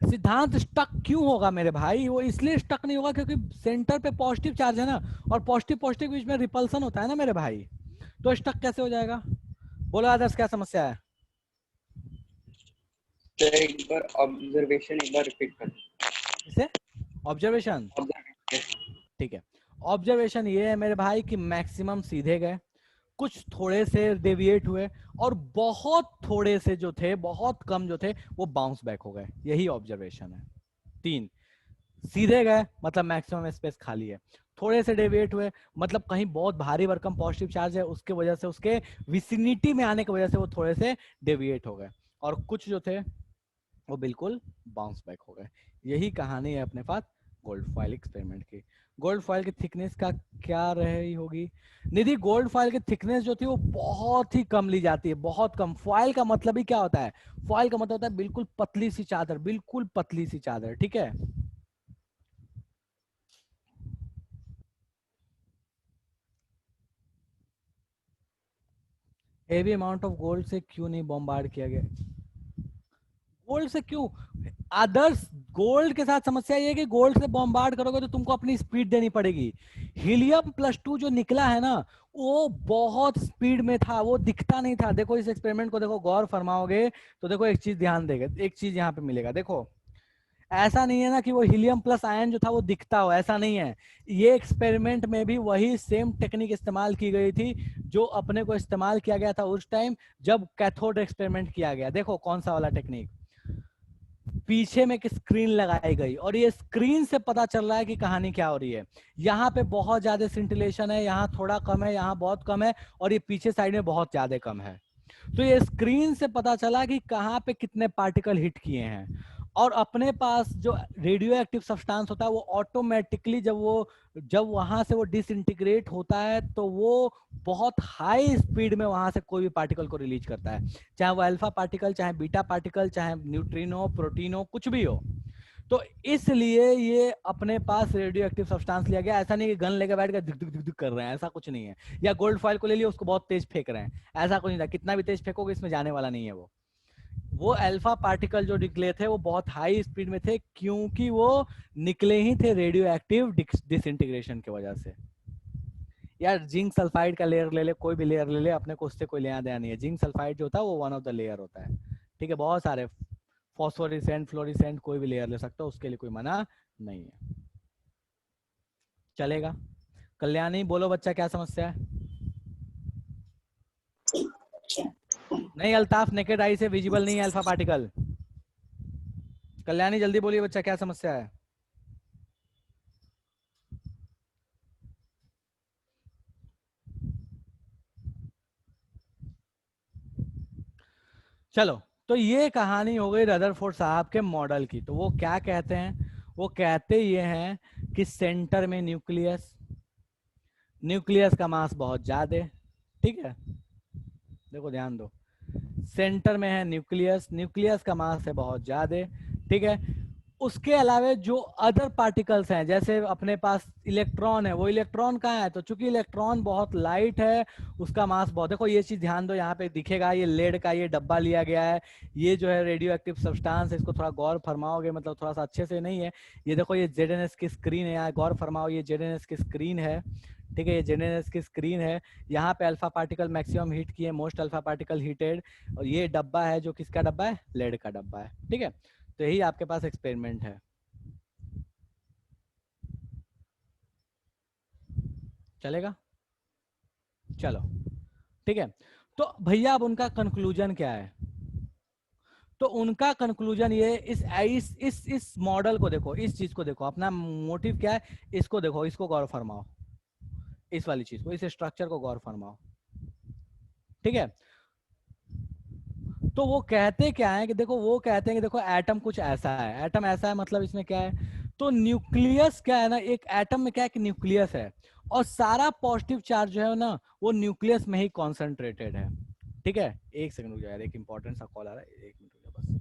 सिद्धांत स्टक क्यों होगा मेरे भाई, वो इसलिए स्टक नहीं होगा क्योंकि सेंटर पे पॉजिटिव चार्ज है ना, और पॉजिटिव पॉजिटिव के बीच में रिपल्सन होता है ना मेरे भाई, तो स्टक कैसे हो जाएगा। बोलो आदर्श, क्या समस्या है। सर एक बार ऑब्जर्वेशन एक बार रिपीट कर। इसे ऑब्जर्वेशन, ठीक है। ऑब्जर्वेशन ये है मेरे भाई कि मैक्सिमम सीधे गए, कुछ थोड़े से डेविएट हुए, और बहुत थोड़े से जो थे, बहुत कम जो थे, वो बाउंस बैक हो गए। यही ऑब्जर्वेशन है। तीन, सीधे गए मतलब मैक्सिमम स्पेस खाली है, थोड़े से डेविएट हुए मतलब कहीं बहुत भारी भरकम पॉजिटिव चार्ज है, उसके वजह से, उसके विसिनिटी में आने की वजह से वो थोड़े से डेविएट हो गए, और कुछ जो थे वो बिल्कुल बाउंस बैक हो गए। यही कहानी है अपने पास गोल्ड फॉइल एक्सपेरिमेंट की। गोल्ड फॉइल की थिकनेस का क्या रही होगी निधि, गोल्ड फॉइल की थिकनेस जो थी वो बहुत ही कम ली जाती है, बहुत कम। फॉइल का मतलब ही क्या होता है, फॉइल का मतलब होता है बिल्कुल पतली सी चादर, बिल्कुल पतली सी चादर, ठीक है। हेवी अमाउंट ऑफ गोल्ड से क्यों नहीं बॉम्बार्ड किया गया, गोल्ड से क्यों, अदर्स गोल्ड के साथ समस्या ये है कि गोल्ड से बॉम्बार्ड करोगे तो तुमको अपनी स्पीड देनी पड़ेगी। हीलियम+2 जो निकला है ना, वो बहुत स्पीड में था, वो दिखता नहीं था। देखो इस एक्सपेरिमेंट को देखो, गौर फरमाओगे तो देखो एक चीज ध्यान देगा, एक चीज यहाँ पे मिलेगा, देखो ऐसा नहीं है ना कि वो हीलियम प्लस आयन जो था वो दिखता हो, ऐसा नहीं है। ये एक्सपेरिमेंट में भी वही सेम टेक्निक इस्तेमाल की गई थी जो अपने को इस्तेमाल किया गया था उस टाइम जब कैथोड एक्सपेरिमेंट किया गया। देखो कौन सा वाला टेक्निक, पीछे में एक स्क्रीन लगाई गई और ये स्क्रीन से पता चल रहा है कि कहानी क्या हो रही है। यहाँ पे बहुत ज्यादा सिंटिलेशन है, यहाँ थोड़ा कम है, यहाँ बहुत कम है, और ये पीछे साइड में बहुत ज्यादा कम है। तो ये स्क्रीन से पता चला कि कहाँ पे कितने पार्टिकल हिट किए हैं। और अपने पास जो रेडियो एक्टिव सब्सटेंस होता है वो ऑटोमेटिकली जब वहां से वो डिसइंटीग्रेट होता है तो वो बहुत हाई स्पीड में वहां से कोई भी पार्टिकल को रिलीज करता है, चाहे वो अल्फा पार्टिकल, चाहे बीटा पार्टिकल, चाहे न्यूट्रिनो, प्रोटीन हो, कुछ भी हो। तो इसलिए ये अपने पास रेडियो एक्टिव सब्सटेंस लिया गया। ऐसा नहीं कि गन लेके बैठ कर धुक धुक धुक धुक कर रहे हैं, ऐसा कुछ नहीं है। या गोल्ड फॉइल को ले लिया, उसको बहुत तेज फेंक रहे हैं, ऐसा कुछ नहीं था। कितना भी तेज फेंकोगे इसमें जाने वाला नहीं है। वो अल्फा पार्टिकल जो निकले थे वो बहुत हाई स्पीड में थे, क्योंकि वो निकले ही थे रेडियो एक्टिव डिसइंटीग्रेशन की वजह से। यार जिंक सल्फाइड का लेयर ले ले, कोई भी लेयर ले ले, अपने को उससे कोई लेना देना नहीं है। जिंक सल्फाइड जो होता है वो वन ऑफ द लेयर होता है, ठीक है। बहुत सारे फॉस्फोरेसेंट, फ्लोरेसेंट, कोई भी लेयर ले सकते हो, उसके लिए कोई मना नहीं है, चलेगा। कल्याणी बोलो बच्चा, क्या समस्या है। नहीं अल्ताफ, नेकेड आई से विजिबल नहीं है अल्फा पार्टिकल। कल्याणी जल्दी बोलिए बच्चा, क्या समस्या है? चलो, तो ये कहानी हो गई रदरफोर्ड साहब के मॉडल की। तो वो क्या कहते हैं? वो कहते ये हैं कि सेंटर में न्यूक्लियस, न्यूक्लियस का मास बहुत ज्यादा है। ठीक है, देखो ध्यान दो, सेंटर में है न्यूक्लियस, न्यूक्लियस का मास है बहुत ज्यादा। ठीक है, उसके अलावा जो अदर पार्टिकल्स हैं, जैसे अपने पास इलेक्ट्रॉन है, वो इलेक्ट्रॉन कहाँ है? तो चूंकि इलेक्ट्रॉन बहुत लाइट है, उसका मास बहुत, देखो ये चीज ध्यान दो, यहाँ पे दिखेगा ये लेड का ये डब्बा लिया गया है, ये जो है रेडियो एक्टिव सब्सटेंस है, इसको थोड़ा गौर फरमाओगे, मतलब थोड़ा सा अच्छे से नहीं है, ये देखो ये ZNS की स्क्रीन है, यहाँ गौर फरमाओ, ये ZNS की स्क्रीन है। ठीक है, ये ZNS की स्क्रीन है, यहाँ पे अल्फा पार्टिकल मैक्सिमम हीट की है, मोस्ट अल्फा पार्टिकल हीटेड, और ये डब्बा है जो किसका डब्बा है? लेड का डब्बा है। ठीक है, तो यही आपके पास एक्सपेरिमेंट है। चलेगा? चलो, ठीक है। तो भैया अब उनका कंक्लूजन क्या है? तो उनका कंक्लूजन ये, इस मॉडल को देखो, इस चीज को देखो, अपना मोटिव क्या है इसको देखो, इसको गौर फरमाओ, इस वाली चीज को, इस स्ट्रक्चर को गौर फरमाओ। ठीक है, तो वो कहते क्या है कि देखो, वो कहते हैं कि देखो एटम कुछ ऐसा है, एटम ऐसा है मतलब इसमें क्या है? तो न्यूक्लियस क्या है ना, एक एटम में क्या है कि न्यूक्लियस है, और सारा पॉजिटिव चार्ज जो है ना वो न्यूक्लियस में ही कॉन्सेंट्रेटेड है। ठीक है, एक सेकंड रुक जाओ यार, एक इंपॉर्टेंट सा कॉल आ रहा है, एक मिनट रुक जाओ बस।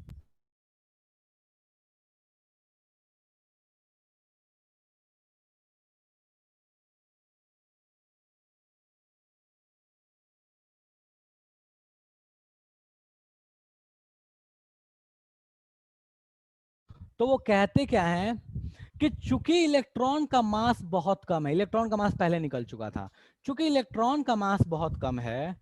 तो वो कहते क्या है कि चूंकि इलेक्ट्रॉन का मास बहुत कम है, इलेक्ट्रॉन का मास पहले निकल चुका था, चूंकि इलेक्ट्रॉन का मास बहुत कम है,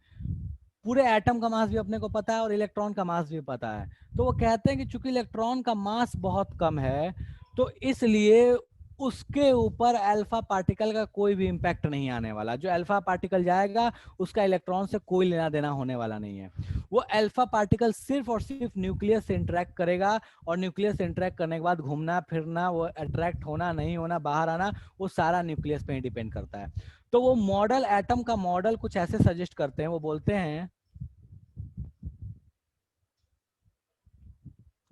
पूरे एटम का मास भी अपने को पता है और इलेक्ट्रॉन का मास भी पता है, तो वो कहते हैं कि चूंकि इलेक्ट्रॉन का मास बहुत कम है, तो इसलिए उसके ऊपर अल्फा पार्टिकल का कोई भी इंपैक्ट नहीं आने वाला। जो अल्फा पार्टिकल जाएगा उसका इलेक्ट्रॉन से कोई लेना देना होने वाला नहीं है। वो अल्फा पार्टिकल सिर्फ और सिर्फ न्यूक्लियस से इंटरेक्ट करेगा, और न्यूक्लियस से इंटरेक्ट करने के बाद घूमना फिरना, वो अट्रैक्ट होना नहीं होना, बाहर आना, वो सारा न्यूक्लियस पे ही डिपेंड करता है। तो वो मॉडल, एटम का मॉडल कुछ ऐसे सजेस्ट करते हैं, वो बोलते हैं,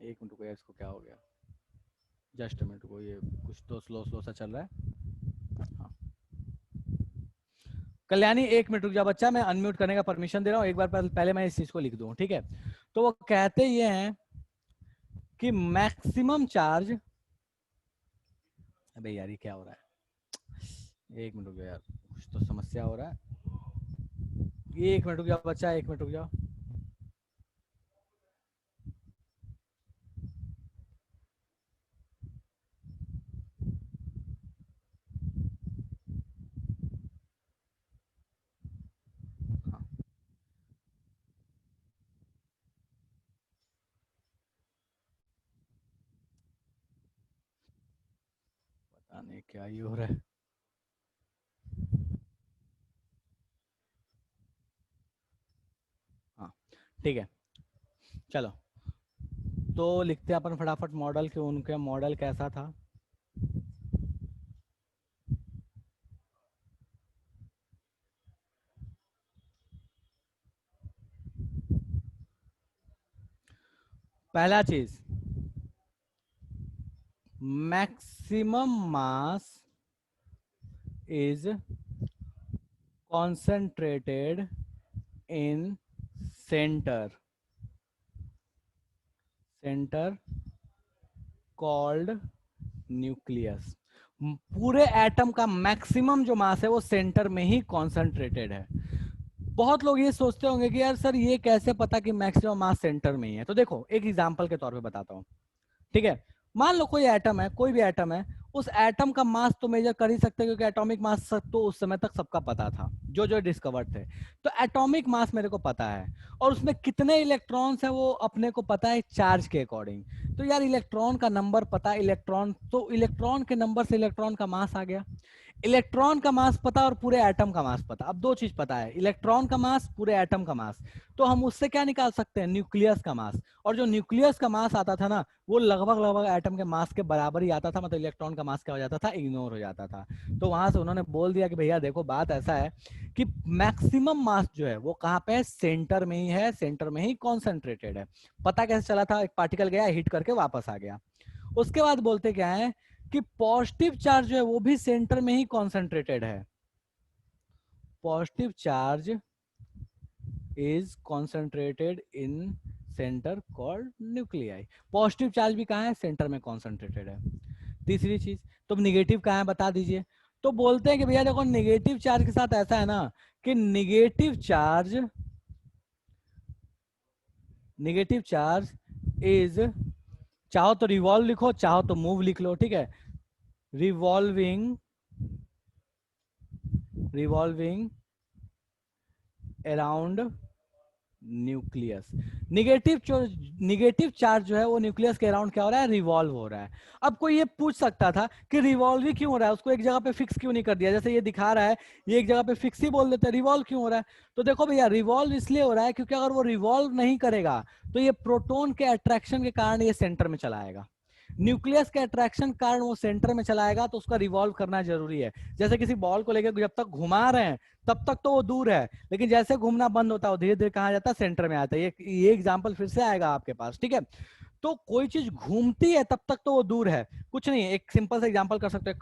एक मिनट को यार, इसको क्या हो गया, जस्ट मिनट को, ये कुछ तो स्लो स्लो सा चल रहा है। हाँ, कल्याणी एक मिनट रुक जा बच्चा, मैं अनम्यूट करने का परमिशन दे रहा हूँ, एक बार पहले मैं इस चीज को लिख दूं। ठीक है, तो वो कहते ये हैं कि मैक्सिमम चार्ज, अबे यार ये क्या हो रहा है, एक मिनट रुक जा यार, कुछ तो समस्या हो रहा है, एक मिनट रुक जाओ बच्चा, एक मिनट रुक जाओ। हाँ, पता नहीं क्या ये हो रहा है। हाँ, ठीक है, चलो, तो लिखते हैं अपन फटाफट मॉडल के, उनके मॉडल कैसा था। पहला चीज, maximum mass is concentrated in center called nucleus। पूरे एटम का मैक्सिमम जो मास है वो सेंटर में ही कॉन्सेंट्रेटेड है। बहुत लोग ये सोचते होंगे कि यार सर ये कैसे पता कि मैक्सिमम मास सेंटर में ही है? तो देखो एक एग्जांपल के तौर पे बताता हूँ। ठीक है, मान लो कोई एटम है, कोई भी एटम है, उस एटम का मास तो मेजर कर ही सकते हैं, क्योंकि एटॉमिक मास सब तो उस समय तक सबका पता था, जो जो डिस्कवर्ड थे। तो एटॉमिक मास मेरे को पता है, और उसमें कितने इलेक्ट्रॉन्स है वो अपने को पता है चार्ज के अकॉर्डिंग। तो यार इलेक्ट्रॉन का नंबर पता है, इलेक्ट्रॉन, तो इलेक्ट्रॉन के नंबर से इलेक्ट्रॉन का मास आ गया। इलेक्ट्रॉन का मास पता और पूरे एटम का मास पता। अब दो चीज पता है, इलेक्ट्रॉन का मास, पूरे एटम का मास, तो हम उससे क्या निकाल सकते हैं, न्यूक्लियस का मास। और जो न्यूक्लियस का मास आता था ना, वो लगभग लगभग एटम के मास के बराबर ही आता था, मतलब इलेक्ट्रॉन का मास क्या हो जाता था, इग्नोर हो जाता था। तो वहां से उन्होंने बोल दिया कि भैया देखो बात ऐसा है कि मैक्सिमम मास जो है वो कहाँ पे है, सेंटर में ही है, सेंटर में ही कॉन्सेंट्रेटेड है। पता कैसे चला था, एक पार्टिकल गया, हिट करके वापस आ गया। उसके बाद बोलते क्या है कि पॉजिटिव चार्ज जो है वो भी सेंटर में ही कॉन्सेंट्रेटेड है। Positive charge is concentrated in centre called nuclei. Positive charge भी कहाँ है, सेंटर में कॉन्सेंट्रेटेड है। तीसरी चीज, तो निगेटिव कहाँ है बता दीजिए। तो बोलते हैं कि भैया देखो निगेटिव चार्ज के साथ ऐसा है ना कि निगेटिव चार्ज इज, चाहो तो रिवॉल्व लिखो, चाहो तो मूव लिख लो, ठीक है, revolving around nucleus. Negative charge जो है वो न्यूक्लियस के अराउंड क्या हो रहा है, रिवॉल्व हो रहा है। अब कोई ये पूछ सकता था कि रिवॉल्व ही क्यों हो रहा है, उसको एक जगह पे फिक्स क्यों नहीं कर दिया, जैसे ये दिखा रहा है, ये एक जगह पे फिक्स ही बोल देते हैं, रिवॉल्व क्यों हो रहा है। तो देखो भैया रिवॉल्व इसलिए हो रहा है क्योंकि अगर वो रिवॉल्व नहीं करेगा तो ये प्रोटॉन के अट्रैक्शन के कारण ये सेंटर में चला आएगा। न्यूक्लियस के अट्रैक्शन कारण वो सेंटर में चला आएगा, तो उसका रिवॉल्व करना जरूरी है। जैसे किसी बॉल को लेकर जब तक घुमा रहे हैं तब तक तो वो दूर है, लेकिन जैसे घूमना बंद होता है वो धीरे धीरे कहाँ जाता है, सेंटर में आता है। ये एग्जांपल फिर से आएगा आपके पास, ठीक है। तो कोई चीज घूमती है तब तक तो वो दूर है। कुछ नहीं, एक सिंपल सा एग्जांपल कर सकते हो, एक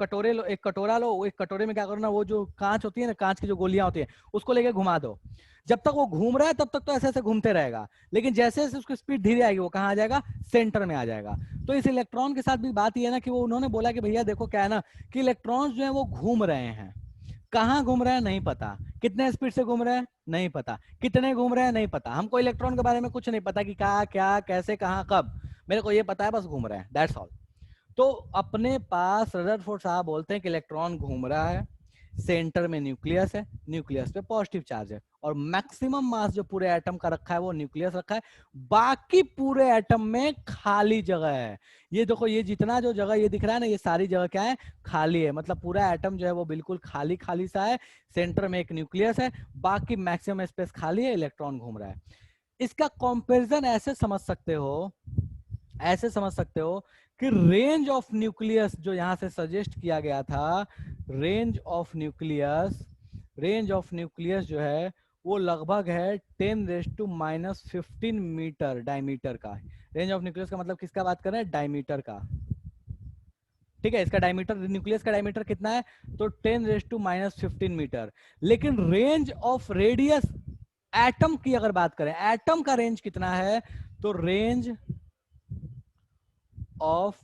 कटोरा लो, एक कटोरे में क्या करो ना, वो जो कांच होती है ना, कांच की जो गोलियां होती है, उसको लेके घुमा दो। जब तक वो घूम रहा है तब तक तो ऐसे ऐसे घूमते रहेगा, लेकिन जैसे जैसे उसकी स्पीड धीरे आएगी वो कहाँ आ जाएगा, सेंटर में आ जाएगा। तो इस इलेक्ट्रॉन के साथ भी बात ये है ना कि वो उन्होंने बोला कि भैया देखो क्या है ना कि इलेक्ट्रॉन्स जो है वो घूम रहे हैं, कहाँ घूम रहे हैं नहीं पता, कितने स्पीड से घूम रहे हैं नहीं पता, कितने घूम रहे हैं नहीं पता। हमको इलेक्ट्रॉन के बारे में कुछ नहीं पता कि क्या क्या कैसे कहाँ कब, मेरे को ये पता है बस घूम रहे हैं, दैट्स ऑल। तो अपने पास रदरफोर्ड साहब बोलते हैं कि इलेक्ट्रॉन घूम रहा है, सेंटर में न्यूक्लियस है, न्यूक्लियस पे पॉजिटिव चार्ज है, और मैक्सिमम मास जो पूरे एटम का रखा है वो न्यूक्लियस रखा है, बाकी पूरे एटम में खाली जगह है। ये देखो ये जितना जो जगह ये दिख रहा है ना, ये सारी जगह क्या है, खाली है, मतलब पूरा एटम जो है वो बिल्कुल खाली खाली सा है, सेंटर में एक न्यूक्लियस है, बाकी मैक्सिमम स्पेस खाली है, इलेक्ट्रॉन घूम रहा है। इसका कंपैरिजन ऐसे समझ सकते हो कि रेंज ऑफ न्यूक्लियस जो यहां से सजेस्ट किया गया था, रेंज ऑफ न्यूक्लियस जो है वो लगभग है 10⁻⁻15 मीटर डायमीटर का। रेंज ऑफ न्यूक्लियस का मतलब किसका बात कर रहे हैं, डायमीटर का, ठीक है। इसका डायमीटर, न्यूक्लियस का डायमीटर कितना है, तो 10⁻15 मीटर। लेकिन रेंज ऑफ रेडियस एटम की अगर बात करें, एटम का रेंज कितना है, तो रेंज ऑफ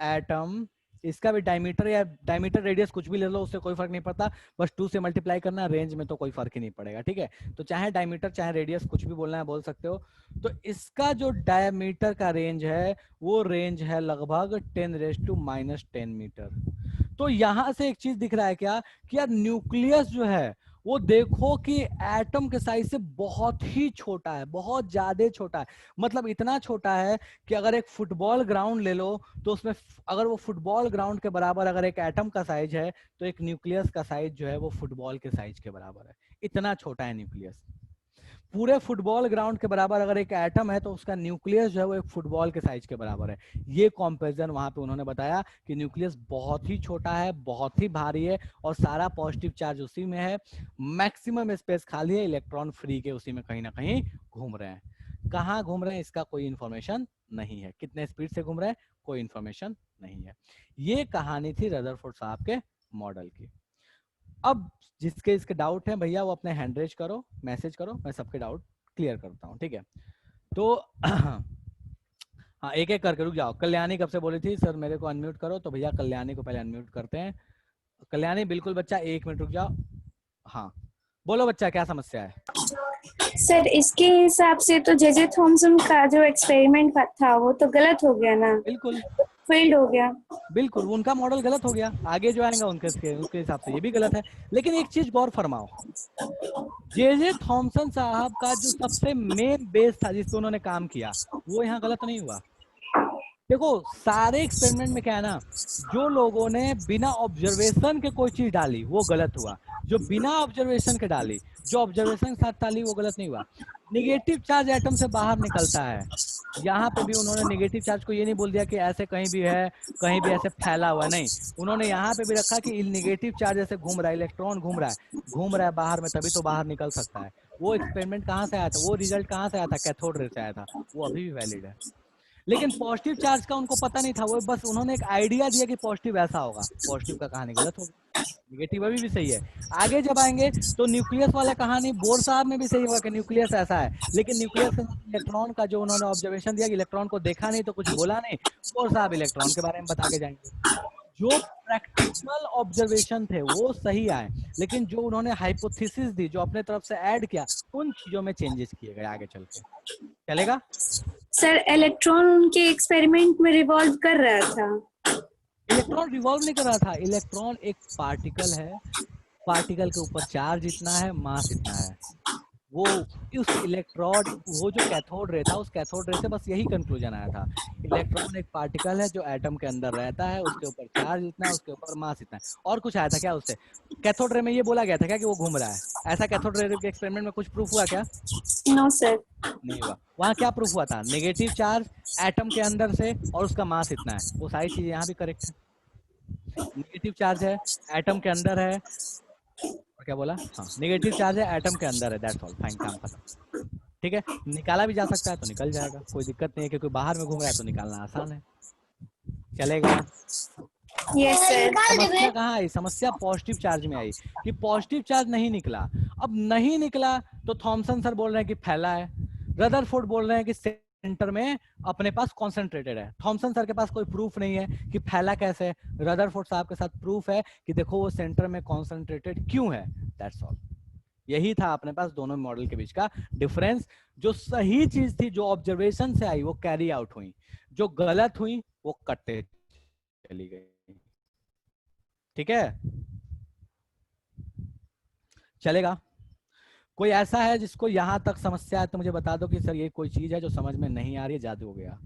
एटम, इसका भी डायमीटर या डायमीटर रेडियस कुछ भी ले लो, उससे कोई फर्क नहीं पड़ता, बस 2 से मल्टीप्लाई करना, रेंज में तो कोई फर्क ही नहीं पड़ेगा, ठीक है। तो चाहे डायमीटर चाहे रेडियस कुछ भी बोलना है बोल सकते हो। तो इसका जो डायमीटर का रेंज है वो रेंज है लगभग 10⁻10 मीटर। तो यहां से एक चीज दिख रहा है क्या कि यार न्यूक्लियस जो है वो देखो कि एटम के साइज से बहुत ही छोटा है, बहुत ज्यादा छोटा है। मतलब इतना छोटा है कि अगर एक फुटबॉल ग्राउंड ले लो तो उसमें अगर वो फुटबॉल ग्राउंड के बराबर अगर एक एटम का साइज है, तो एक न्यूक्लियस का साइज जो है वो फुटबॉल के साइज के बराबर है। इतना छोटा है न्यूक्लियस। पूरे फुटबॉल ग्राउंड के बराबर अगर एक एटम है तो उसका न्यूक्लियस जो है वो एक फुटबॉल के साइज के बराबर है। ये कंपैरिजन वहां पे उन्होंने बताया कि न्यूक्लियस बहुत ही छोटा है, बहुत ही भारी है, और सारा पॉजिटिव चार्ज उसी में है, मैक्सिमम स्पेस खाली है, इलेक्ट्रॉन फ्री के उसी में कहीं ना कहीं घूम रहे हैं। कहाँ घूम रहे हैं इसका कोई इंफॉर्मेशन नहीं है, कितने स्पीड से घूम रहे हैं कोई इंफॉर्मेशन नहीं है। ये कहानी थी रदरफोर्ड साहब के मॉडल की। अब जिसके इसके डाउट है भैया वो अपने हैंड रेज करो, मैसेज करो, मैं सबके डाउट क्लियर करता हूँ, ठीक है। तो हाँ एक एक करके रुक जाओ। कल्याणी कब से बोली थी सर मेरे को अनम्यूट करो, तो भैया कल्याणी को पहले अनम्यूट करते हैं। कल्याणी बिल्कुल बच्चा 1 मिनट रुक जाओ। हाँ बोलो बच्चा क्या समस्या है। सर इसके हिसाब से तो जेजे थॉमसन का जो एक्सपेरिमेंट था वो तो गलत हो गया ना, बिल्कुल फेल्ड हो गया। बिल्कुल उनका मॉडल गलत हो गया, आगे जो आएगा उनके हिसाब से ये भी गलत है। लेकिन एक चीज गौर फरमाओ, जेजे थॉमसन साहब का जो सबसे मेन बेस था जिस पे उन्होंने काम किया, वो यहाँ गलत नहीं हुआ। देखो सारे एक्सपेरिमेंट में क्या है ना, जो लोगों ने बिना ऑब्जर्वेशन के कोई चीज डाली वो गलत हुआ, जो बिना ऑब्जर्वेशन के डाली, जो ऑब्जर्वेशन के साथ डाली वो गलत नहीं हुआ। निगेटिव चार्ज एटम से बाहर निकलता है, यहाँ पे भी उन्होंने निगेटिव चार्ज को ये नहीं बोल दिया कि ऐसे कहीं भी है, कहीं भी ऐसे फैला हुआ, नहीं, उन्होंने यहाँ पे भी रखा कि निगेटिव चार्ज ऐसे घूम रहा है, इलेक्ट्रॉन घूम रहा है बाहर में, तभी तो बाहर निकल सकता है। वो एक्सपेरिमेंट कहाँ से आया था, वो रिजल्ट कहाँ से आया था, कैथोड रे से आया था, वो अभी भी वैलिड है। लेकिन पॉजिटिव चार्ज का उनको पता नहीं था, वो बस उन्होंने एक आइडिया दिया कि पॉजिटिव ऐसा होगा, पॉजिटिव का कहानी गलत होगी, निगेटिव अभी भी सही है। आगे जब आएंगे तो न्यूक्लियस वाला कहानी बोर साहब में भी सही होगा कि न्यूक्लियस ऐसा है, लेकिन न्यूक्लियस के साथ इलेक्ट्रॉन का जो उन्होंने ऑब्जर्वेशन दिया, इलेक्ट्रॉन को देखा नहीं तो कुछ बोला नहीं, बोर साहब इलेक्ट्रॉन के बारे में बता के जाएंगे। जो प्रैक्टिकल ऑब्जर्वेशन थे वो सही आए, लेकिन जो उन्होंने हाइपोथेसिस दी, जो अपने तरफ से ऐड किया, उन चीजों में चेंजेस किए गए आगे चल के। चलेगा? सर इलेक्ट्रॉन उनके एक्सपेरिमेंट में रिवॉल्व कर रहा था। इलेक्ट्रॉन रिवॉल्व नहीं कर रहा था, इलेक्ट्रॉन एक पार्टिकल है, पार्टिकल के ऊपर चार्ज इतना है, मास इतना है, वो उस इलेक्ट्रोड, वो जो कैथोड रे था, उस कैथोड रे से बस यही कंक्लूजन आया था, इलेक्ट्रॉन एक पार्टिकल है जो एटम के अंदर रहता है, उसके ऊपर चार्ज इतना है, उसके ऊपर मास इतना है। और कुछ आया था क्या उससे? कैथोड रे में ये बोला गया था क्या कि वो घूम रहा है? ऐसा कैथोड रे के एक्सपेरिमेंट में कुछ प्रूफ हुआ क्या? No sir. नहीं हुआ। वहां क्या प्रूफ हुआ था? नेगेटिव चार्ज एटम के अंदर से और उसका मास इतना है। वो सारी चीजें यहाँ भी करेक्ट है, नेगेटिव चार्ज है, एटम के अंदर है, और क्या बोला, हाँ नेगेटिव चार्ज है, एटम के अंदर है, दैट्स ऑल, फाइन, काम खत्म। ठीक है, निकाला भी जा सकता है तो निकल जाएगा, कोई दिक्कत नहीं है, क्योंकि बाहर में घूम रहा है तो निकालना आसान है। चलेगा? Yes sir. समस्या कहाँ आई? समस्या पॉजिटिव चार्ज में आई कि पॉजिटिव चार्ज नहीं निकला। अब नहीं निकला तो थॉमसन सर बोल रहे हैं कि फैला है, रदरफोर्ड बोल रहे हैं कि सेंटर में अपने पास कॉन्सेंट्रेटेड है। थॉमसन सर के पास कोई प्रूफ नहीं है कि फैला कैसे है, रदरफोर्ड साहब के साथ प्रूफ है कि देखो वो सेंटर में कॉन्सेंट्रेटेड क्यों है, दैट्स ऑल। यही था अपने पास दोनों मॉडल के बीच का डिफरेंस। जो सही चीज थी, जो ऑब्जर्वेशन से आई, वो कैरी आउट हुई, जो गलत हुई वो कटते चली गई। ठीक है, चलेगा? कोई ऐसा है जिसको यहां तक समस्या है तो मुझे बता दो कि सर ये कोई चीज है जो समझ में नहीं आ रही है, जादू हो गया।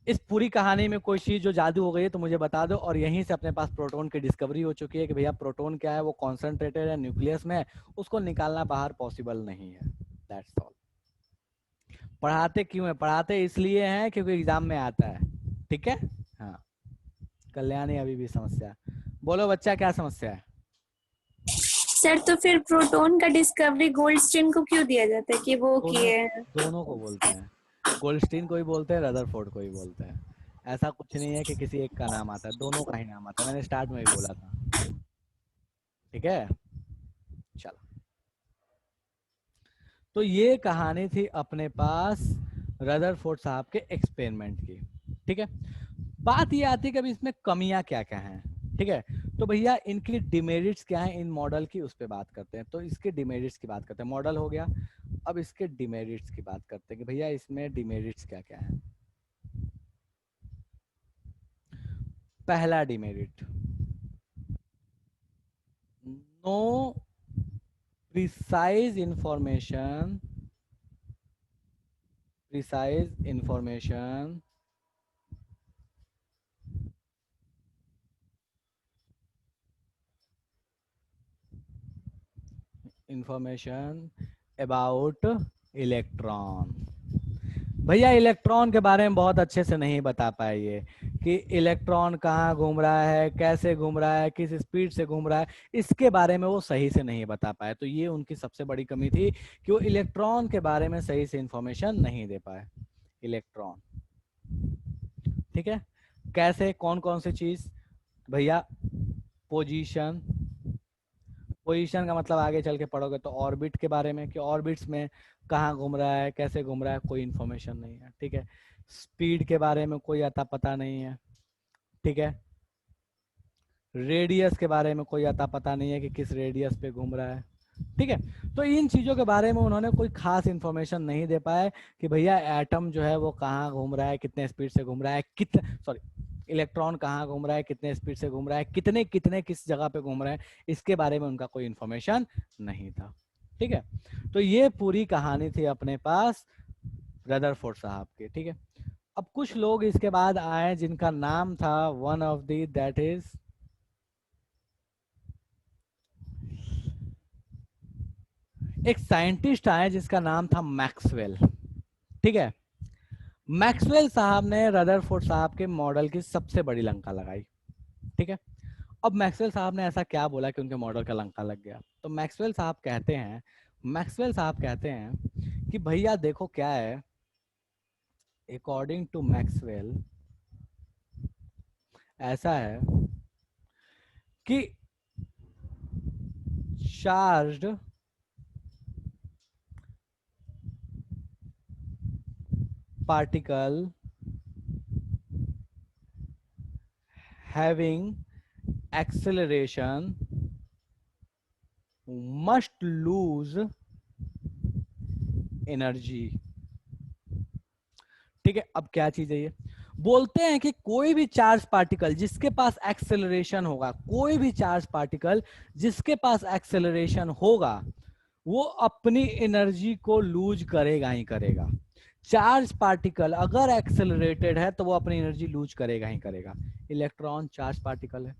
इस पूरी कहानी में कोई चीज जो जादू हो गई है तो मुझे बता दो। और यहीं से अपने पास प्रोटॉन की डिस्कवरी हो चुकी है कि भैया प्रोटॉन क्या है, वो कॉन्सेंट्रेटेड है न्यूक्लियस में, उसको निकालना बाहर पॉसिबल नहीं है, दैट्स ऑल। पढ़ाते क्यों है? पढ़ाते इसलिए हैं क्योंकि एग्जाम में आता है। ठीक है, हाँ। कल्याणी अभी भी समस्या, बोलो बच्चा क्या समस्या है? सर तो फिर प्रोटॉन का डिस्कवरी गोल्डस्टीन को क्यों दिया जाता है कि वो किए हैं? दोनों को बोलते हैं, गोल्डस्टीन को ही बोलते हैं, रदरफोर्ड को ही बोलते हैं। ऐसा कुछ नहीं है कि किसी एक का नाम आता है, दोनों का ही नाम आता है, मैंने स्टार्ट में ही बोला था। ठीक है, चलो। तो ये कहानी थी अपने पास रदरफोर्ड साहब के एक्सपेरिमेंट की। ठीक है, बात ये आती है कि अभी इसमें कमियां क्या क्या हैं। ठीक है, तो भैया इनकी डिमेरिट्स क्या हैं इन मॉडल की, उस पर बात करते हैं। तो इसके डिमेरिट्स की बात करते हैं, मॉडल हो गया, अब इसके डिमेरिट्स की बात करते हैं कि भैया इसमें डिमेरिट्स क्या क्या है। पहला demerit, no precise information about electron. भैया इलेक्ट्रॉन के बारे में बहुत अच्छे से नहीं बता पाए ये, कि इलेक्ट्रॉन कहाँ घूम रहा है, कैसे घूम रहा है, किस स्पीड से घूम रहा है, इसके बारे में वो सही से नहीं बता पाए। तो ये उनकी सबसे बड़ी कमी थी कि वो इलेक्ट्रॉन के बारे में सही से इंफॉर्मेशन नहीं दे पाए। इलेक्ट्रॉन, ठीक है, कैसे, कौन कौन सी चीज? भैया पोजीशन, पोजीशन का मतलब आगे चल के पढ़ोगे तो ऑर्बिट के बारे में, कि ऑर्बिट्स में कहाँ घूम रहा है, कैसे घूम रहा है, कोई इन्फॉर्मेशन नहीं है। ठीक है, स्पीड के बारे में कोई अता पता नहीं है। ठीक है, रेडियस के बारे में कोई अता पता नहीं है कि किस रेडियस पे घूम रहा है। ठीक है, तो इन चीजों के बारे में उन्होंने कोई खास इन्फॉर्मेशन नहीं दे पाए कि भैया एटम जो है वो कहाँ घूम रहा है, कितने स्पीड से घूम रहा है, इलेक्ट्रॉन कहाँ घूम रहा है, कितने स्पीड से घूम रहा है, कितने कितने किस जगह पे घूम रहे हैं, इसके बारे में उनका कोई इन्फॉर्मेशन नहीं था। ठीक है, तो ये पूरी कहानी थी अपने पास रदरफोर्ड साहब की। ठीक है, अब कुछ लोग इसके बाद आए जिनका नाम था one of the that is एक साइंटिस्ट आए जिसका नाम था मैक्सवेल। ठीक है, मैक्सवेल साहब ने रदरफोर्ड साहब के मॉडल की सबसे बड़ी लंका लगाई। ठीक है, अब मैक्सवेल साहब ने ऐसा क्या बोला कि उनके मॉडल का लंका लग गया? तो मैक्सवेल साहब कहते हैं कि भैया देखो क्या है, अकॉर्डिंग टू मैक्सवेल ऐसा है कि charged particle having acceleration must lose energy। ठीक है, अब क्या चीज है ये? बोलते हैं कि कोई भी चार्ज पार्टिकल जिसके पास एक्सेलरेशन होगा, कोई भी चार्ज पार्टिकल जिसके पास एक्सेलरेशन होगा, वो अपनी एनर्जी को लूज करेगा ही करेगा। चार्ज पार्टिकल अगर एक्सेलरेटेड है तो वो अपनी एनर्जी लूज करेगा ही करेगा। इलेक्ट्रॉन चार्ज पार्टिकल है,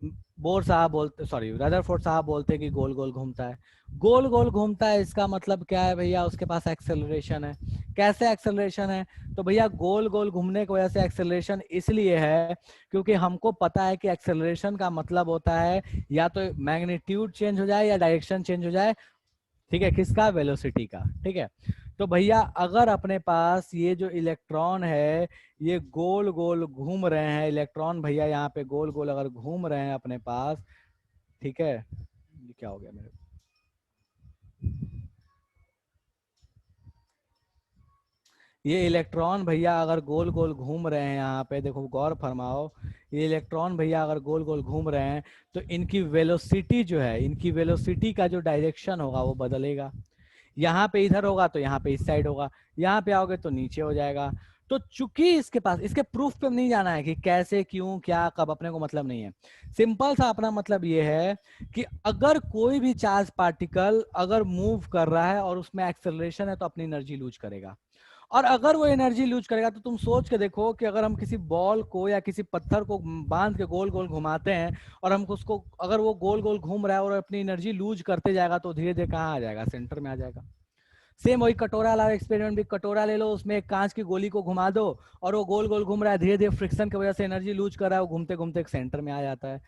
बोर साहब बोलते, सॉरी रदरफोर्ड साहब बोलते हैं कि गोल गोल घूमता है। गोल गोल घूमता है, इसका मतलब क्या है भैया? उसके पास एक्सेलरेशन है। कैसे एक्सेलरेशन है? तो भैया गोल गोल घूमने की वजह से एक्सेलरेशन इसलिए है क्योंकि हमको पता है कि एक्सेलरेशन का मतलब होता है या तो मैग्नीट्यूड चेंज हो जाए या डायरेक्शन चेंज हो जाए। ठीक है, किसका? वेलोसिटी का। ठीक है, तो भैया अगर अपने पास ये जो इलेक्ट्रॉन है ये गोल गोल घूम रहे हैं, इलेक्ट्रॉन भैया यहाँ पे गोल गोल अगर घूम रहे हैं अपने पास, ठीक है, ये क्या हो गया मेरे? ये इलेक्ट्रॉन भैया अगर गोल गोल घूम रहे हैं, यहाँ पे देखो गौर फरमाओ, ये इलेक्ट्रॉन भैया अगर गोल गोल घूम रहे हैं तो इनकी वेलोसिटी जो है, इनकी वेलोसिटी का जो डायरेक्शन होगा वो बदलेगा। यहाँ पे इधर होगा तो यहाँ पे इस साइड होगा, यहाँ पे आओगे तो नीचे हो जाएगा। तो चूंकि इसके पास, इसके प्रूफ पे नहीं जाना है कि कैसे क्यों क्या कब, अपने को मतलब नहीं है। सिंपल सा अपना मतलब ये है कि अगर कोई भी चार्ज पार्टिकल अगर मूव कर रहा है और उसमें एक्सेलरेशन है तो अपनी एनर्जी लूज करेगा। और अगर वो एनर्जी लूज करेगा तो तुम सोच के देखो कि अगर हम किसी बॉल को या किसी पत्थर को बांध के गोल गोल घुमाते हैं और हम उसको, अगर वो गोल गोल घूम रहा है और अपनी एनर्जी लूज करते जाएगा तो धीरे धीरे कहाँ आ जाएगा? सेंटर में आ जाएगा। सेम वही कटोरा वाला एक्सपेरिमेंट भी, कटोरा ले लो, उसमें एक कांच की गोली को घुमा दो और वो गोल गोल घूम रहा है, धीरे धीरे फ्रिक्शन की वजह से एनर्जी लूज कर रहा है, वो घूमते घूमते एक सेंटर में आ जाता है।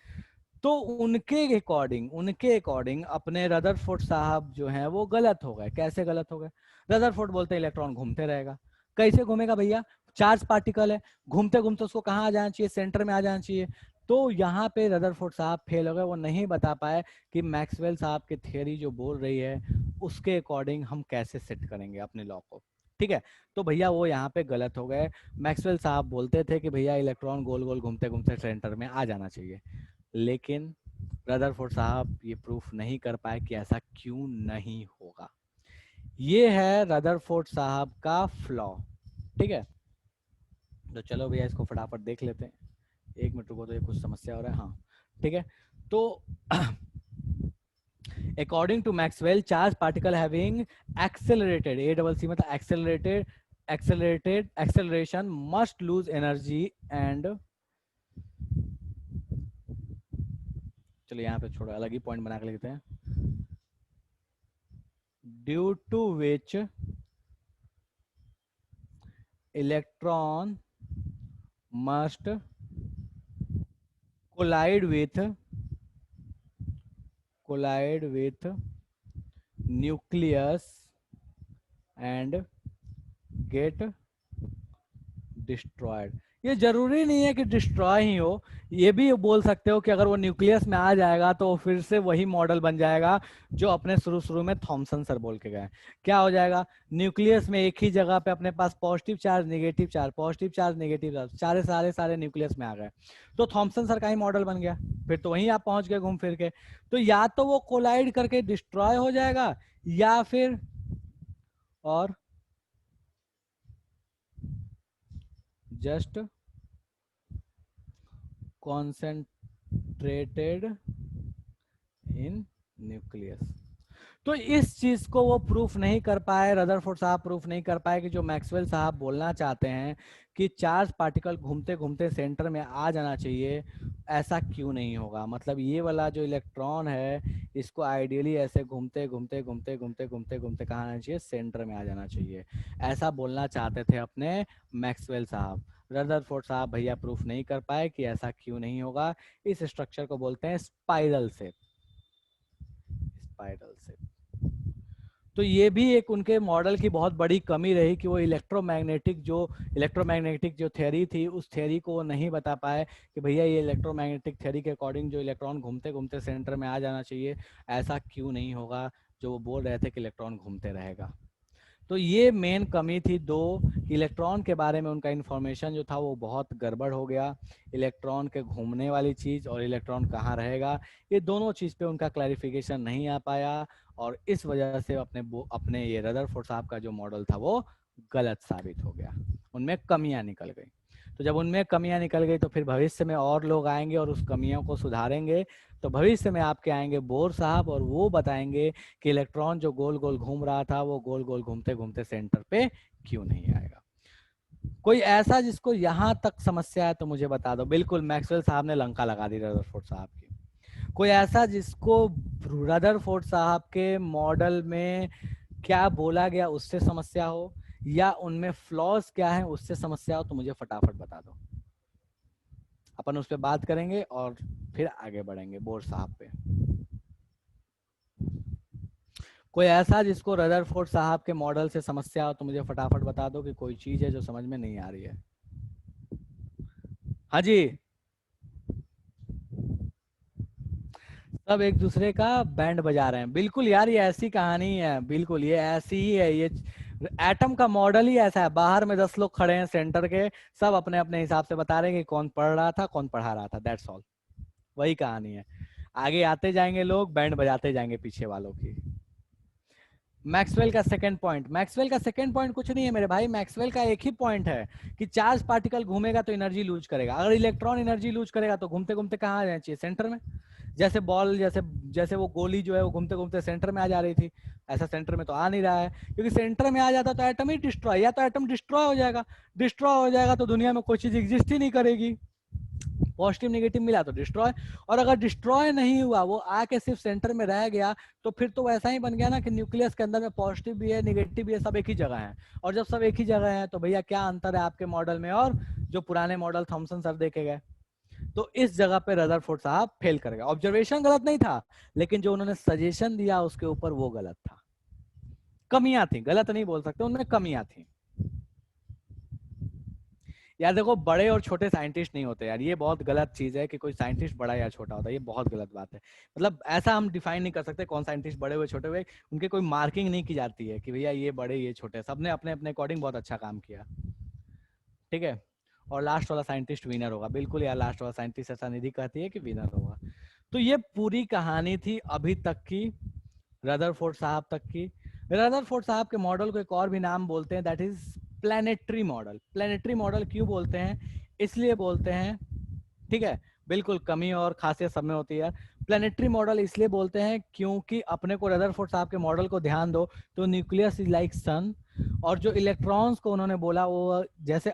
तो उनके अकॉर्डिंग अपने रदरफोर्ड साहब जो हैं वो गलत हो गए। कैसे गलत हो गए? रदरफोर्ड बोलते हैं इलेक्ट्रॉन घूमते रहेगा। कैसे घूमेगा भैया? चार्ज पार्टिकल है, घूमते घूमते उसको कहाँ आ जाना चाहिए? सेंटर में आ जाना चाहिए। तो यहाँ पे रदरफोर्ड साहब फेल हो गए, वो नहीं बता पाए कि मैक्सवेल साहब की थियरी जो बोल रही है उसके अकॉर्डिंग हम कैसे सेट करेंगे अपने लॉ को। ठीक है, तो भैया वो यहाँ पे गलत हो गए। मैक्सवेल साहब बोलते थे कि भैया इलेक्ट्रॉन गोल गोल घूमते घूमते सेंटर में आ जाना चाहिए, लेकिन रदरफोर्ड साहब ये प्रूफ नहीं कर पाए कि ऐसा क्यों नहीं होगा। ये है रदरफोर्ड साहब का फ्लॉ। ठीक है, तो चलो भैया इसको फटाफट देख लेते हैं। एक मिनट रुको, तो ये कुछ समस्या हो रहा है। हाँ ठीक है, तो according to Maxwell charge particle having accelerated, a double C मतलब accelerated acceleration must lose energy and, चलो यहाँ पे छोड़ो, अलग ही पॉइंट बना के लिखते हैं, due to which electron must collide with nucleus and get destroyed। ये जरूरी नहीं है कि डिस्ट्रॉय ही हो, ये भी बोल सकते हो कि अगर वो न्यूक्लियस में आ जाएगा तो फिर से वही मॉडल बन जाएगा जो अपने शुरू शुरू में थॉमसन सर बोल के गए। क्या हो जाएगा? न्यूक्लियस में एक ही जगह पे अपने पास positive charge negative charge, positive charge negative charge, सारे सारे न्यूक्लियस में आ गए, तो थॉमसन सर का ही मॉडल बन गया। फिर तो वहीं आप पहुंच गए घूम फिर के। तो या तो वो कोलाइड करके डिस्ट्रॉय हो जाएगा या फिर और जस्ट concentrated in nucleus। तो इस चीज को वो प्रूफ नहीं कर पाए, रदरफोर्ड साहब प्रूफ नहीं कर पाए कि जो मैक्सवेल साहब बोलना चाहते हैं कि चार्ज पार्टिकल घूमते घूमते सेंटर में आ जाना चाहिए, ऐसा क्यों नहीं होगा। मतलब ये वाला जो इलेक्ट्रॉन है इसको आइडियली ऐसे घूमते घूमते घूमते घूमते घूमते घूमते कहाँ आना चाहिए, सेंटर में आ जाना चाहिए, ऐसा बोलना चाहते थे अपने मैक्सवेल साहब। रदरफोर्ड साहब भैया प्रूफ नहीं कर पाए कि ऐसा क्यों नहीं होगा। इस स्ट्रक्चर को बोलते हैं स्पाइरल शेप, स्पाइरल शेप। तो ये भी एक उनके मॉडल की बहुत बड़ी कमी रही कि वो इलेक्ट्रोमैग्नेटिक जो थ्योरी थी उस थ्योरी को वो नहीं बता पाए कि भैया ये इलेक्ट्रोमैग्नेटिक थ्योरी के अकॉर्डिंग जो इलेक्ट्रॉन घूमते घूमते सेंटर में आ जाना चाहिए, ऐसा क्यों नहीं होगा जो वो बोल रहे थे कि इलेक्ट्रॉन घूमते रहेगा। तो ये मेन कमी थी दो, इलेक्ट्रॉन के बारे में उनका इन्फॉर्मेशन जो था वो बहुत गड़बड़ हो गया। इलेक्ट्रॉन के घूमने वाली चीज़ और इलेक्ट्रॉन कहाँ रहेगा, ये दोनों चीज़ पे उनका क्लैरिफिकेशन नहीं आ पाया, और इस वजह से अपने ये रदरफोर्ड साहब का जो मॉडल था वो गलत साबित हो गया, उनमें कमियां निकल गई। तो जब उनमें कमियां निकल गई तो फिर भविष्य में और लोग आएंगे और उस कमियों को सुधारेंगे। तो भविष्य में आपके आएंगे बोर साहब और वो बताएंगे कि इलेक्ट्रॉन जो गोल गोल घूम रहा था वो गोल गोल घूमते घूमते सेंटर पे क्यों नहीं आएगा। कोई ऐसा जिसको यहाँ तक समस्या है तो मुझे बता दो। बिल्कुल मैक्सवेल साहब ने लंका लगा दी रदरफोर्ड साहब की। कोई ऐसा जिसको रदरफोर्ड साहब के मॉडल में क्या बोला गया उससे समस्या हो, या उनमें फ्लॉज क्या है उससे समस्या हो, तो मुझे फटाफट बता दो। अपन उस पर बात करेंगे और फिर आगे बढ़ेंगे बोर साहब पे। कोई ऐसा जिसको रदरफोर्ड साहब के मॉडल से समस्या हो तो मुझे फटाफट बता दो कि कोई चीज है जो समझ में नहीं आ रही है। हाँ जी, सब एक दूसरे का बैंड बजा रहे हैं। बिल्कुल यार, ये ऐसी कहानी है, बिल्कुल ये ऐसी ही है। ये एटम का मॉडल ही ऐसा है, बाहर में 10 लोग खड़े हैं सेंटर के, सब अपने अपने हिसाब से बता रहे हैं कि कौन पढ़ रहा था कौन पढ़ा रहा था, दैट्स ऑल। वही कहानी है। आगे आते जाएंगे लोग, बैंड बजाते जाएंगे पीछे वालों की। मैक्सवेल का सेकंड पॉइंट, मैक्सवेल का सेकंड पॉइंट कुछ नहीं है मेरे भाई, मैक्सवेल का एक ही पॉइंट है कि चार्ज पार्टिकल घूमेगा तो एनर्जी लूज करेगा। अगर इलेक्ट्रॉन एनर्जी लूज करेगा तो घूमते घूमते कहाँ आ जाना चाहिए, सेंटर में। जैसे बॉल, जैसे वो गोली जो है वो घूमते घूमते सेंटर में आ जा रही थी, ऐसा सेंटर में तो आ नहीं रहा है, क्योंकि सेंटर में आ जाता तो एटम ही डिस्ट्रॉय, या तो एटम डिस्ट्रॉय हो जाएगा, डिस्ट्रॉय हो जाएगा तो दुनिया में कोई चीज एग्जिस्ट ही नहीं करेगी। पॉजिटिव नेगेटिव मिला तो डिस्ट्रॉय, और अगर डिस्ट्रॉय नहीं हुआ, वो आके सिर्फ सेंटर में रह गया, तो फिर तो वैसा ही बन गया ना कि न्यूक्लियस के अंदर में पॉजिटिव भी है नेगेटिव भी है, सब एक ही जगह है। और जब सब एक ही जगह है तो भैया क्या अंतर है आपके मॉडल में और जो पुराने मॉडल थॉमसन सर देखे गए। तो इस जगह पे रदरफोर्ड साहब फेल कर गए। ऑब्जर्वेशन गलत नहीं था, लेकिन जो उन्होंने सजेशन दिया उसके ऊपर वो गलत था। कमियां थी, गलत नहीं बोल सकते, उनमें कमियां थी। यार देखो, बड़े और छोटे साइंटिस्ट नहीं होते यार, ये बहुत गलत चीज है कि कोई साइंटिस्ट बड़ा या छोटा होता है, ये बहुत गलत बात है। मतलब ऐसा हम डिफाइन नहीं कर सकते कौन साइंटिस्ट बड़े हुए छोटे हुए, उनके कोई मार्किंग नहीं की जाती है कि भैया ये बड़े ये छोटे, सबने अपने अपने अकॉर्डिंग बहुत अच्छा काम किया, ठीक है। और लास्ट वाला साइंटिस्ट विनर होगा, बिल्कुल यार, लास्ट वाला साइंटिस्ट ऐसा निधि कहती है कि विनर होगा। तो ये पूरी कहानी थी अभी तक की, रदरफोर्ड साहब तक की। रदरफोर्ड साहब के मॉडल को एक और भी नाम बोलते हैं, that is planetary model. Planetary model क्यों बोलते हैं, इसलिए बोलते हैं, ठीक है, बिल्कुल कमी और खासियत सब में होती है। प्लैनेटरी मॉडल इसलिए बोलते हैं क्योंकि अपने को रदरफोर्ड साहब के मॉडल को ध्यान दो तो न्यूक्लियस इज लाइक सन, और जो इलेक्ट्रॉन्स को उन्होंने बोला वो जैसे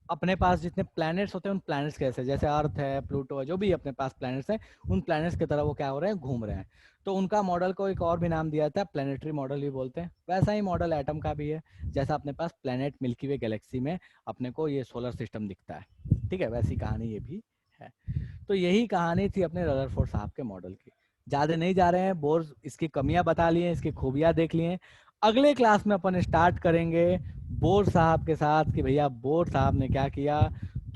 अपने पास जितने प्लैनेट्स होते हैं उन प्लैनेट्स कैसे, जैसे अर्थ है, प्लूटो है, जो भी अपने पास प्लैनेट्स हैं, उन प्लैनेट्स की तरह वो क्या हो रहे हैं, घूम रहे हैं। तो उनका मॉडल को एक और भी नाम दिया था, प्लैनेटरी मॉडल भी बोलते हैं। वैसा ही मॉडल एटम का भी है, जैसा अपने पास प्लैनेट मिल्की वे गैलेक्सी में अपने को ये सोलर सिस्टम दिखता है, ठीक है, वैसी कहानी ये भी है। तो यही कहानी थी अपने रदरफोर्ड साहब के मॉडल की। ज्यादा नहीं जा रहे हैं, बोर इसकी कमियां बता लिए, इसकी खूबियां देख लिए। अगले क्लास में अपन स्टार्ट करेंगे बोर साहब के साथ कि भैया बोर साहब ने क्या किया,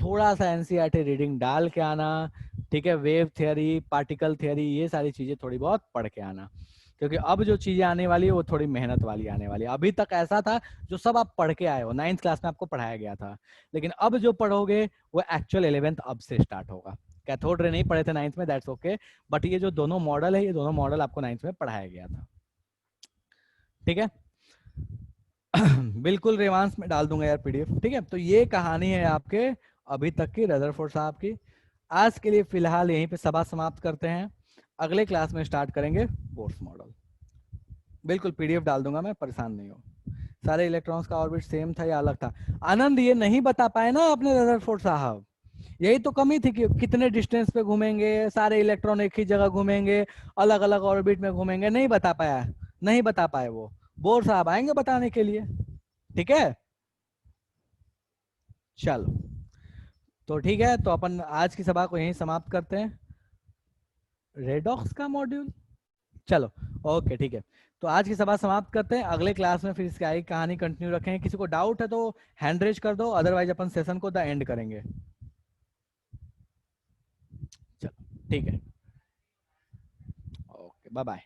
थोड़ा सा एनसीईआरटी रीडिंग डाल के आना, ठीक है, वेव थ्योरी, पार्टिकल थ्योरी, ये सारी चीजें थोड़ी बहुत पढ़ के आना, क्योंकि अब जो चीजें आने वाली है वो थोड़ी मेहनत वाली आने वाली है। अभी तक ऐसा था जो सब आप पढ़ के आए हो, 9th क्लास में आपको पढ़ाया गया था, लेकिन अब जो पढ़ोगे वो एक्चुअल 11th अब से स्टार्ट होगा। कैथोड रे नहीं पढ़े थे 9th में, दैट्स ओके, बट ये जो दोनों मॉडल है, ये दोनों मॉडल आपको 9th में पढ़ाया गया था, ठीक है। बिल्कुल रेवांस में डाल दूंगा यार पीडीएफ, ठीक है। तो ये कहानी है आपके अभी तक की रदरफोर्ड साहब की। आज के लिए फिलहाल यहीं पे सभा समाप्त करते हैं, अगले क्लास में स्टार्ट करेंगे बोर्स मॉडल। बिल्कुल पीडीएफ डाल दूंगा मैं, परेशान नहीं हो। सारे इलेक्ट्रॉन्स का ऑर्बिट सेम था या अलग था? आनंद ये नहीं बता पाए ना अपने रदरफोर्ड साहब, यही तो कमी थी कि कितने डिस्टेंस पे घूमेंगे, सारे इलेक्ट्रॉन एक ही जगह घूमेंगे, अलग अलग ऑर्बिट में घूमेंगे, नहीं बता पाया, नहीं बता पाए वो। बोर साहब आएंगे बताने के लिए, ठीक है? चलो तो ठीक है, तो अपन आज की सभा को यहीं समाप्त करते हैं। रेडॉक्स का मॉड्यूल, चलो ओके ठीक है, तो आज की सभा समाप्त करते हैं। अगले क्लास में फिर इसकी आगे कहानी कंटिन्यू रखेंगे। किसी को डाउट है तो हैंड रेज कर दो, अदरवाइज अपन सेशन को द एंड करेंगे। चलो ठीक है, ओके बाय बाय।